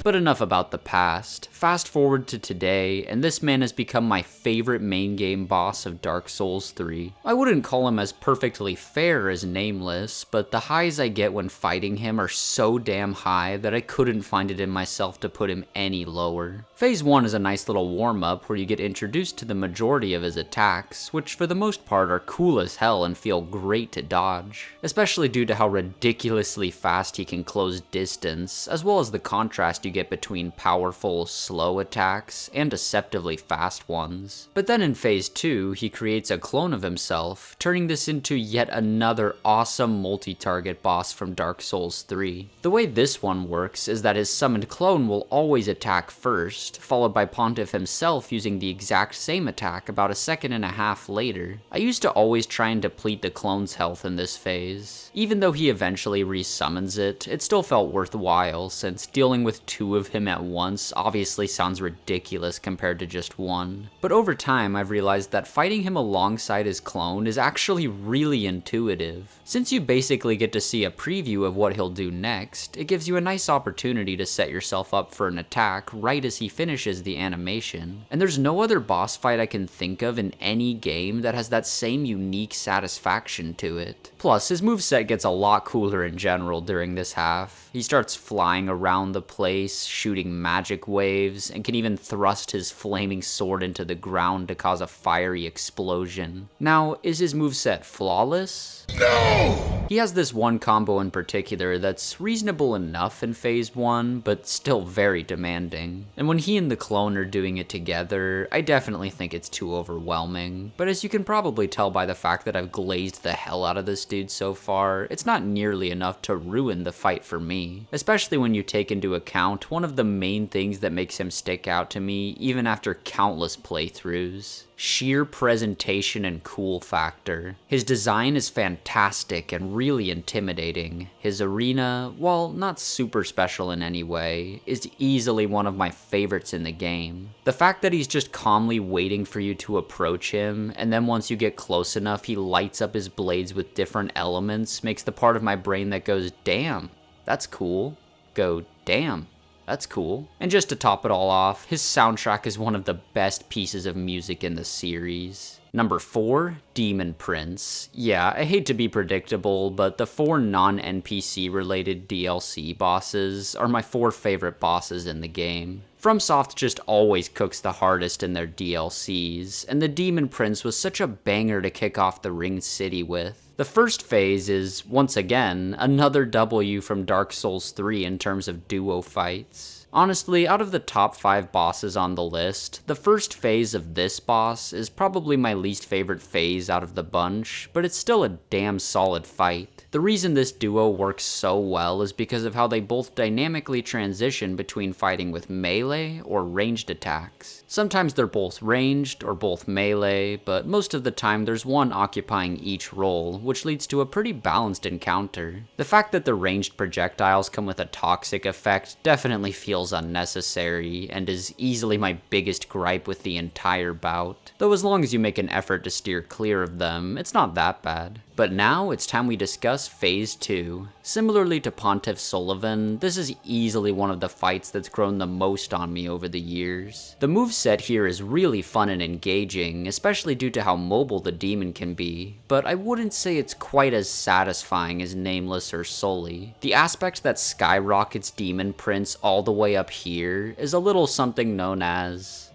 But enough about the past. Fast forward to today, and this man has become my favorite main game boss of Dark Souls 3. I wouldn't call him as perfectly fair as Nameless, but the highs I get when fighting him are so damn high that I couldn't find it in myself to put him any lower. Phase 1 is a nice little warm-up where you get introduced to the majority of his attacks, which for the most part are cool as hell and feel great to dodge, especially due to how ridiculously fast he can close distance, as well as the contrast you get get between powerful, slow attacks and deceptively fast ones. But then in Phase 2, he creates a clone of himself, turning this into yet another awesome multi-target boss from Dark Souls 3. The way this one works is that his summoned clone will always attack first, followed by Pontiff himself using the exact same attack about a second and a half later. I used to always try and deplete the clone's health in this phase. Even though he eventually resummons it, it still felt worthwhile, since dealing with 2 of him at once obviously sounds ridiculous compared to just 1. But over time, I've realized that fighting him alongside his clone is actually really intuitive. Since you basically get to see a preview of what he'll do next, it gives you a nice opportunity to set yourself up for an attack right as he finishes the animation. And there's no other boss fight I can think of in any game that has that same unique satisfaction to it. Plus, his moveset gets a lot cooler in general during this half. He starts flying around the place, shooting magic waves, and can even thrust his flaming sword into the ground to cause a fiery explosion. Now, is his moveset flawless? No! He has this one combo in particular that's reasonable enough in Phase 1, but still very demanding. And when he and the clone are doing it together, I definitely think it's too overwhelming. But as you can probably tell by the fact that I've glazed the hell out of this dude so far, it's not nearly enough to ruin the fight for me. Especially when you take into account one of the main things that makes him stick out to me even after countless playthroughs. Sheer presentation and cool factor. His design is fantastic and really intimidating. His arena, while not super special in any way, is easily one of my favorites in the game. The fact that he's just calmly waiting for you to approach him, and then once you get close enough he lights up his blades with different elements, makes the part of my brain that goes, damn, that's cool, go, damn, that's cool. And just to top it all off, his soundtrack is one of the best pieces of music in the series. Number 4, Demon Prince. Yeah, I hate to be predictable, but the 4 non-NPC related DLC bosses are my 4 favorite bosses in the game. FromSoft just always cooks the hardest in their DLCs, and the Demon Prince was such a banger to kick off the Ringed City with. The first phase is, once again, another W from Dark Souls 3 in terms of duo fights. Honestly, out of the top 5 bosses on the list, the first phase of this boss is probably my least favorite phase out of the bunch, but it's still a damn solid fight. The reason this duo works so well is because of how they both dynamically transition between fighting with melee or ranged attacks. Sometimes they're both ranged or both melee, but most of the time there's one occupying each role, which leads to a pretty balanced encounter. The fact that the ranged projectiles come with a toxic effect definitely feels unnecessary, and is easily my biggest gripe with the entire bout. Though as long as you make an effort to steer clear of them, it's not that bad. But now it's time we discuss Phase 2. Similarly to Pontiff Sulyvahn, this is easily one of the fights that's grown the most on me over the years. The moveset here is really fun and engaging, especially due to how mobile the demon can be, but I wouldn't say it's quite as satisfying as Nameless or Sully. The aspect that skyrockets Demon Prince all the way up here is a little something known as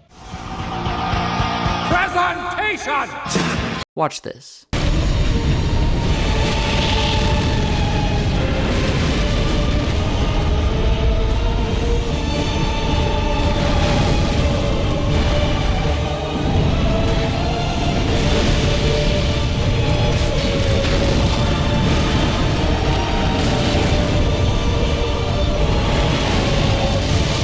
presentation! Watch this.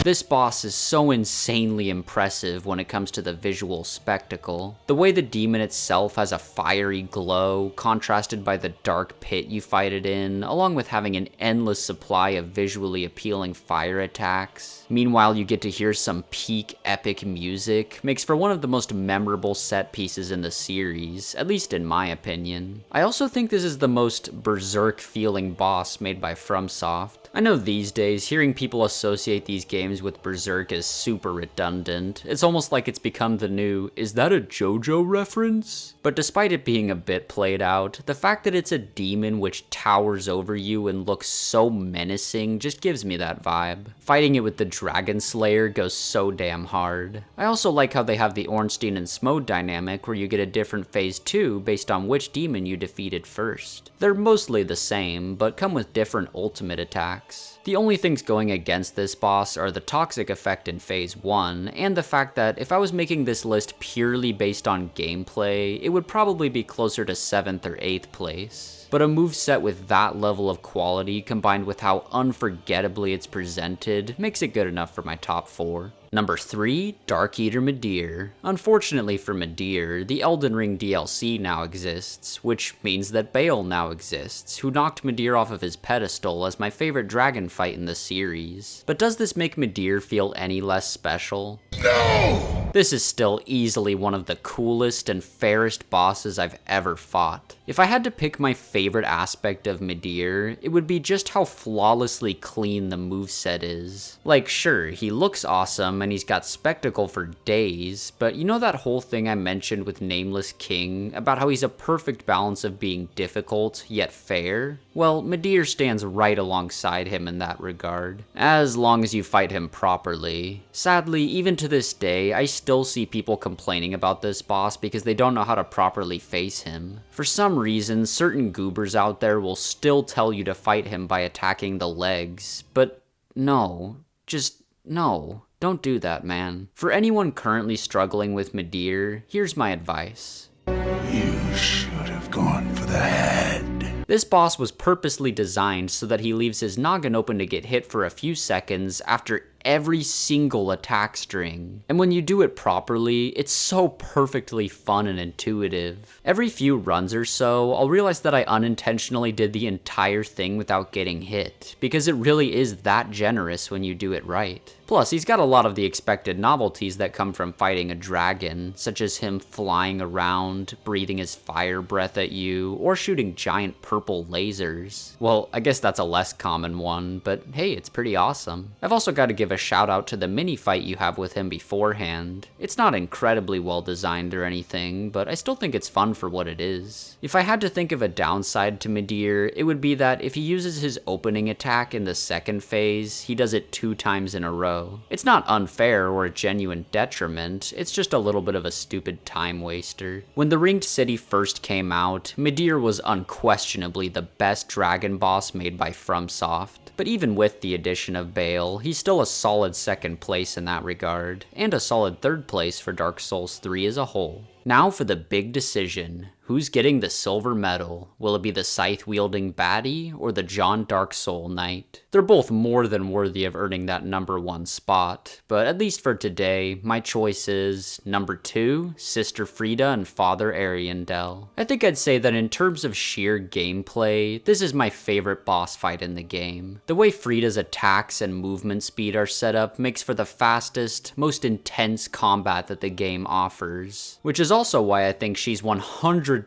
This boss is so insanely impressive when it comes to the visual spectacle. The way the demon itself has a fiery glow, contrasted by the dark pit you fight it in, along with having an endless supply of visually appealing fire attacks. Meanwhile, you get to hear some peak epic music, makes for one of the most memorable set pieces in the series, at least in my opinion. I also think this is the most berserk feeling boss made by FromSoft. I know these days, hearing people associate these games with Berserk is super redundant. It's almost like it's become the new, is that a JoJo reference? But despite it being a bit played out, the fact that it's a demon which towers over you and looks so menacing just gives me that vibe. Fighting it with the Dragon Slayer goes so damn hard. I also like how they have the Ornstein and Smode dynamic where you get a different phase 2 based on which demon you defeated first. They're mostly the same, but come with different ultimate attacks. attacks. The only things going against this boss are the toxic effect in phase 1, and the fact that if I was making this list purely based on gameplay, it would probably be closer to 7th or 8th place. But a moveset with that level of quality combined with how unforgettably it's presented makes it good enough for my top 4. Number 3, Dark Eater Midir. Unfortunately for Midir, the Elden Ring DLC now exists, which means that Baal now exists, who knocked Midir off of his pedestal as my favorite dragon fight in the series. But does this make Midir feel any less special? No! This is still easily one of the coolest and fairest bosses I've ever fought. If I had to pick my favorite aspect of Midir, it would be just how flawlessly clean the moveset is. Like, sure, he looks awesome and he's got spectacle for days, but you know that whole thing I mentioned with Nameless King about how he's a perfect balance of being difficult yet fair? Well, Midir stands right alongside him in that regard, as long as you fight him properly. Sadly, even to this day, I still see people complaining about this boss because they don't know how to properly face him. For some reason, certain goobers out there will still tell you to fight him by attacking the legs, but no, just no. Don't do that, man. For anyone currently struggling with Midir, here's my advice. You should have gone for the head. This boss was purposely designed so that he leaves his noggin open to get hit for a few seconds after every single attack string. And when you do it properly, it's so perfectly fun and intuitive. Every few runs or so, I'll realize that I unintentionally did the entire thing without getting hit, because it really is that generous when you do it right. Plus, he's got a lot of the expected novelties that come from fighting a dragon, such as him flying around, breathing his fire breath at you, or shooting giant purple lasers. Well, I guess that's a less common one, but hey, it's pretty awesome. I've also got to give a shout out to the mini fight you have with him beforehand. It's not incredibly well designed or anything, but I still think it's fun for what it is. If I had to think of a downside to Midir, it would be that if he uses his opening attack in the second phase, he does it 2 times in a row. It's not unfair or a genuine detriment, it's just a little bit of a stupid time waster. When the Ringed City first came out, Midir was unquestionably the best dragon boss made by FromSoft. But even with the addition of Baal, he's still a solid 2nd place in that regard, and a solid 3rd place for Dark Souls 3 as a whole. Now for the big decision. Who's getting the silver medal? Will it be the scythe-wielding baddie or the John Dark Soul Knight? They're both more than worthy of earning that number 1 spot, but at least for today, my choice is number 2, Sister Frieda and Father Ariandel. I think I'd say that in terms of sheer gameplay, this is my favorite boss fight in the game. The way Frieda's attacks and movement speed are set up makes for the fastest, most intense combat that the game offers, which is also why I think she's 100%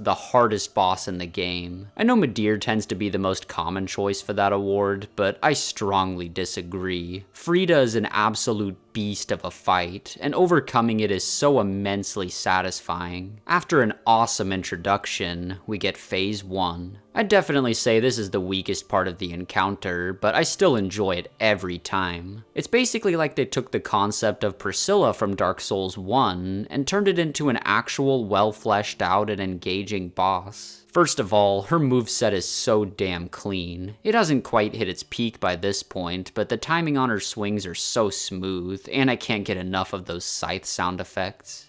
the hardest boss in the game. I know Midir tends to be the most common choice for that award, but I strongly disagree. Frieda is an absolute beast of a fight, and overcoming it is so immensely satisfying. After an awesome introduction, we get phase 1. I'd definitely say this is the weakest part of the encounter, but I still enjoy it every time. It's basically like they took the concept of Priscilla from Dark Souls 1 and turned it into an actual well-fleshed out and engaging boss. First of all, her moveset is so damn clean. It hasn't quite hit its peak by this point, but the timing on her swings are so smooth, and I can't get enough of those scythe sound effects.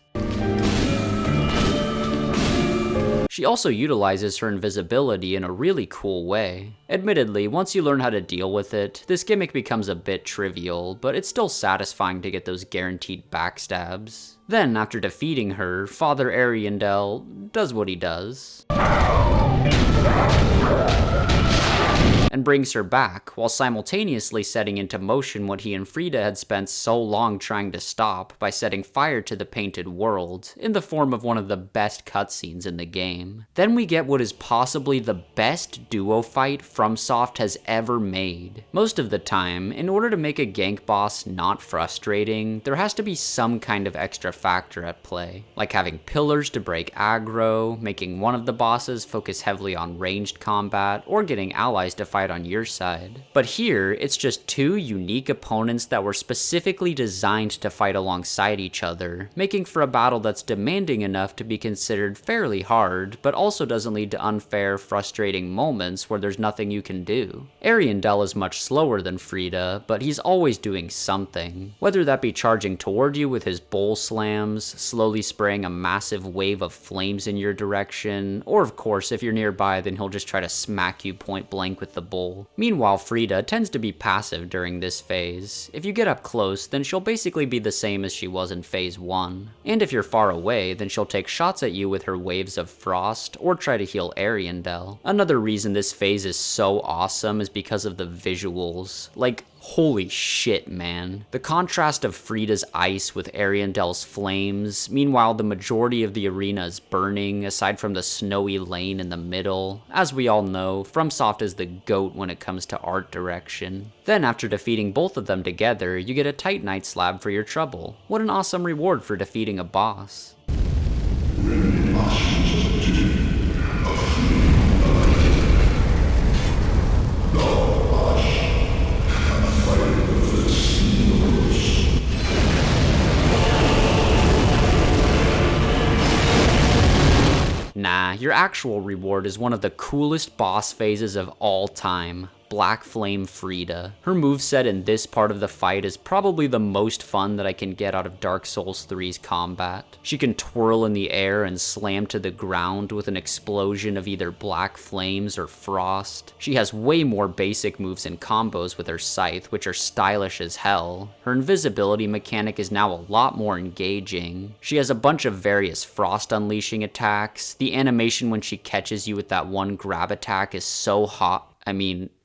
She also utilizes her invisibility in a really cool way. Admittedly, once you learn how to deal with it, this gimmick becomes a bit trivial, but it's still satisfying to get those guaranteed backstabs. Then, after defeating her, Father Ariandel does what he does and brings her back, while simultaneously setting into motion what he and Frieda had spent so long trying to stop by setting fire to the painted world, in the form of one of the best cutscenes in the game. Then we get what is possibly the best duo fight FromSoft has ever made. Most of the time, in order to make a gank boss not frustrating, there has to be some kind of extra factor at play, like having pillars to break aggro, making one of the bosses focus heavily on ranged combat, or getting allies to fight fight on your side. But here, it's just two unique opponents that were specifically designed to fight alongside each other, making for a battle that's demanding enough to be considered fairly hard, but also doesn't lead to unfair, frustrating moments where there's nothing you can do. Ariandel is much slower than Frida, but he's always doing something. Whether that be charging toward you with his bowl slams, slowly spraying a massive wave of flames in your direction, or of course if you're nearby then he'll just try to smack you point blank with the bowl. Meanwhile, Frida tends to be passive during this phase. If you get up close, then she'll basically be the same as she was in phase 1. And if you're far away, then she'll take shots at you with her waves of frost, or try to heal Ariandel. Another reason this phase is so awesome is because of the visuals. Like, holy shit, man. The contrast of Frida's ice with Ariandel's flames, meanwhile the majority of the arena is burning, aside from the snowy lane in the middle. As we all know, FromSoft is the GOAT when it comes to art direction. Then after defeating both of them together, you get a Titanite slab for your trouble. What an awesome reward for defeating a boss. Nah, your actual reward is one of the coolest boss phases of all time. Black Flame Frida. Her moveset in this part of the fight is probably the most fun that I can get out of Dark Souls 3's combat. She can twirl in the air and slam to the ground with an explosion of either black flames or frost. She has way more basic moves and combos with her scythe, which are stylish as hell. Her invisibility mechanic is now a lot more engaging. She has a bunch of various frost unleashing attacks. The animation when she catches you with that one grab attack is so hot.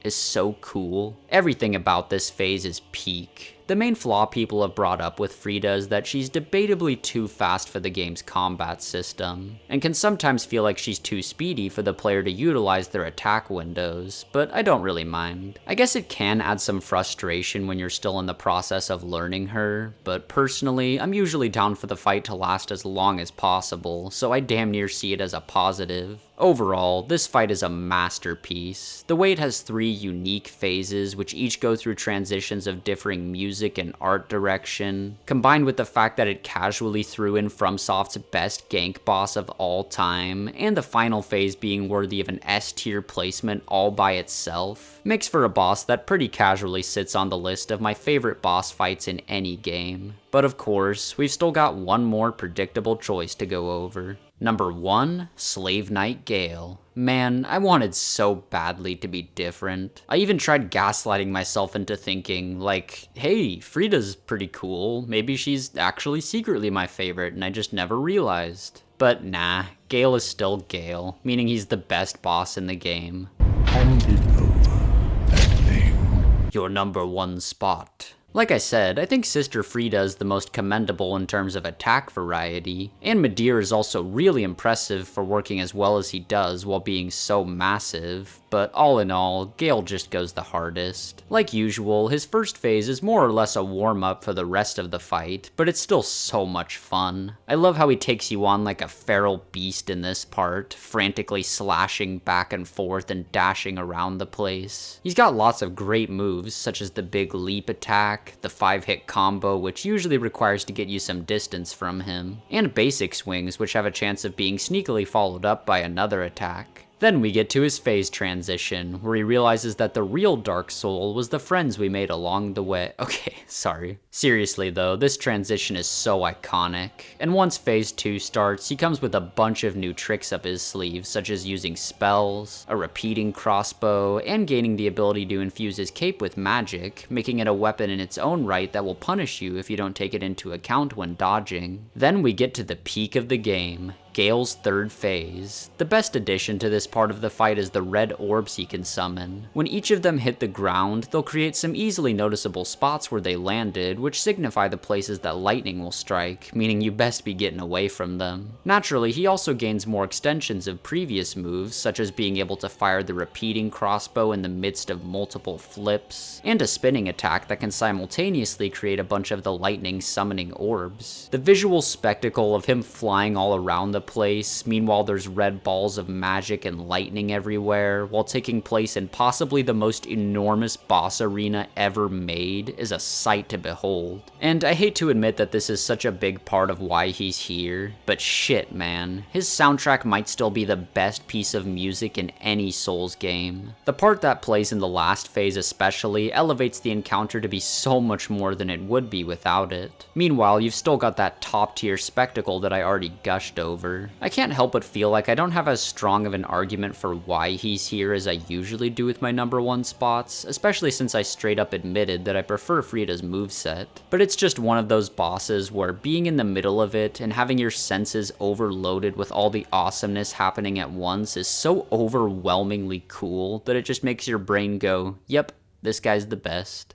Is so cool. Everything about this phase is peak. The main flaw people have brought up with Frida is that she's debatably too fast for the game's combat system, and can sometimes feel like she's too speedy for the player to utilize their attack windows, but I don't really mind. I guess it can add some frustration when you're still in the process of learning her, but personally, I'm usually down for the fight to last as long as possible, so I damn near see it as a positive. Overall, this fight is a masterpiece. The way it has 3 unique phases, which each go through transitions of differing music and art direction, combined with the fact that it casually threw in FromSoft's best gank boss of all time, and the final phase being worthy of an S-tier placement all by itself, makes for a boss that pretty casually sits on the list of my favorite boss fights in any game. But of course, we've still got one more predictable choice to go over. Number 1, Slave Knight Gale. Man, I wanted so badly to be different. I even tried gaslighting myself into thinking, like, hey, Frida's pretty cool, maybe she's actually secretly my favorite and I just never realized. But nah, Gale is still Gale, meaning he's the best boss in the game. Hand it over, that thing. Your number 1 spot. Like I said, I think Sister Frida is the most commendable in terms of attack variety, and Midir is also really impressive for working as well as he does while being so massive, but all in all, Gale just goes the hardest. Like usual, his first phase is more or less a warm-up for the rest of the fight, but it's still so much fun. I love how he takes you on like a feral beast in this part, frantically slashing back and forth and dashing around the place. He's got lots of great moves, such as the big leap attack, the 5-hit combo, which usually requires to get you some distance from him, and basic swings, which have a chance of being sneakily followed up by another attack. Then we get to his phase transition, where he realizes that the real Dark Soul was the friends we made along the way. Okay, sorry. Seriously though, this transition is so iconic, and once phase 2 starts, he comes with a bunch of new tricks up his sleeve, such as using spells, a repeating crossbow, and gaining the ability to infuse his cape with magic, making it a weapon in its own right that will punish you if you don't take it into account when dodging. Then we get to the peak of the game, Gale's 3rd phase. The best addition to this part of the fight is the red orbs he can summon. When each of them hit the ground, they'll create some easily noticeable spots where they landed, which signify the places that lightning will strike, meaning you best be getting away from them. Naturally, he also gains more extensions of previous moves, such as being able to fire the repeating crossbow in the midst of multiple flips, and a spinning attack that can simultaneously create a bunch of the lightning summoning orbs. The visual spectacle of him flying all around the place, meanwhile there's red balls of magic and lightning everywhere, while taking place in possibly the most enormous boss arena ever made, is a sight to behold. And I hate to admit that this is such a big part of why he's here, but shit man, his soundtrack might still be the best piece of music in any Souls game. The part that plays in the last phase especially elevates the encounter to be so much more than it would be without it. Meanwhile, you've still got that top tier spectacle that I already gushed over. I can't help but feel like I don't have as strong of an argument for why he's here as I usually do with my number 1 spots, especially since I straight up admitted that I prefer Frida's moveset. But it's just one of those bosses where being in the middle of it and having your senses overloaded with all the awesomeness happening at once is so overwhelmingly cool that it just makes your brain go, yep, this guy's the best.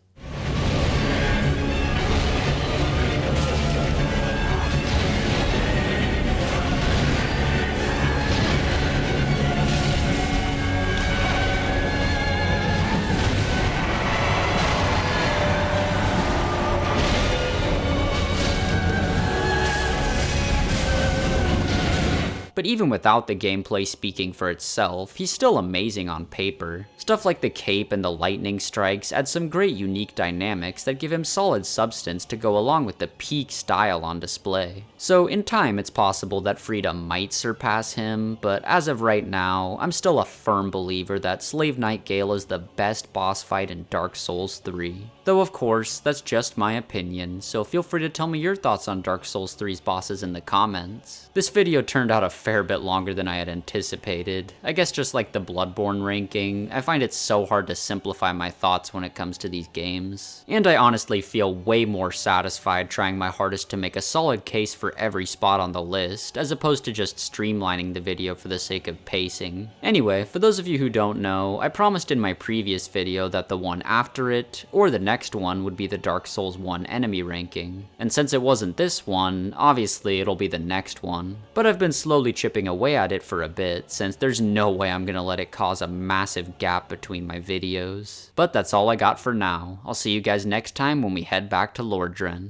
But even without the gameplay speaking for itself, he's still amazing on paper. Stuff like the cape and the lightning strikes add some great unique dynamics that give him solid substance to go along with the peak style on display. So in time it's possible that Frida might surpass him, but as of right now, I'm still a firm believer that Slave Knight Gale is the best boss fight in Dark Souls 3. Though of course, that's just my opinion, so feel free to tell me your thoughts on Dark Souls 3's bosses in the comments. This video turned out a fair bit longer than I had anticipated. I guess just like the Bloodborne ranking, I find it so hard to simplify my thoughts when it comes to these games. And I honestly feel way more satisfied trying my hardest to make a solid case for every spot on the list, as opposed to just streamlining the video for the sake of pacing. Anyway, for those of you who don't know, I promised in my previous video that the one after it, or the next one, would be the Dark Souls 1 enemy ranking. And since it wasn't this one, obviously it'll be the next one. But I've been slowly chipping away at it for a bit, since there's no way I'm gonna let it cause a massive gap between my videos. But that's all I got for now. I'll see you guys next time when we head back to Lordran.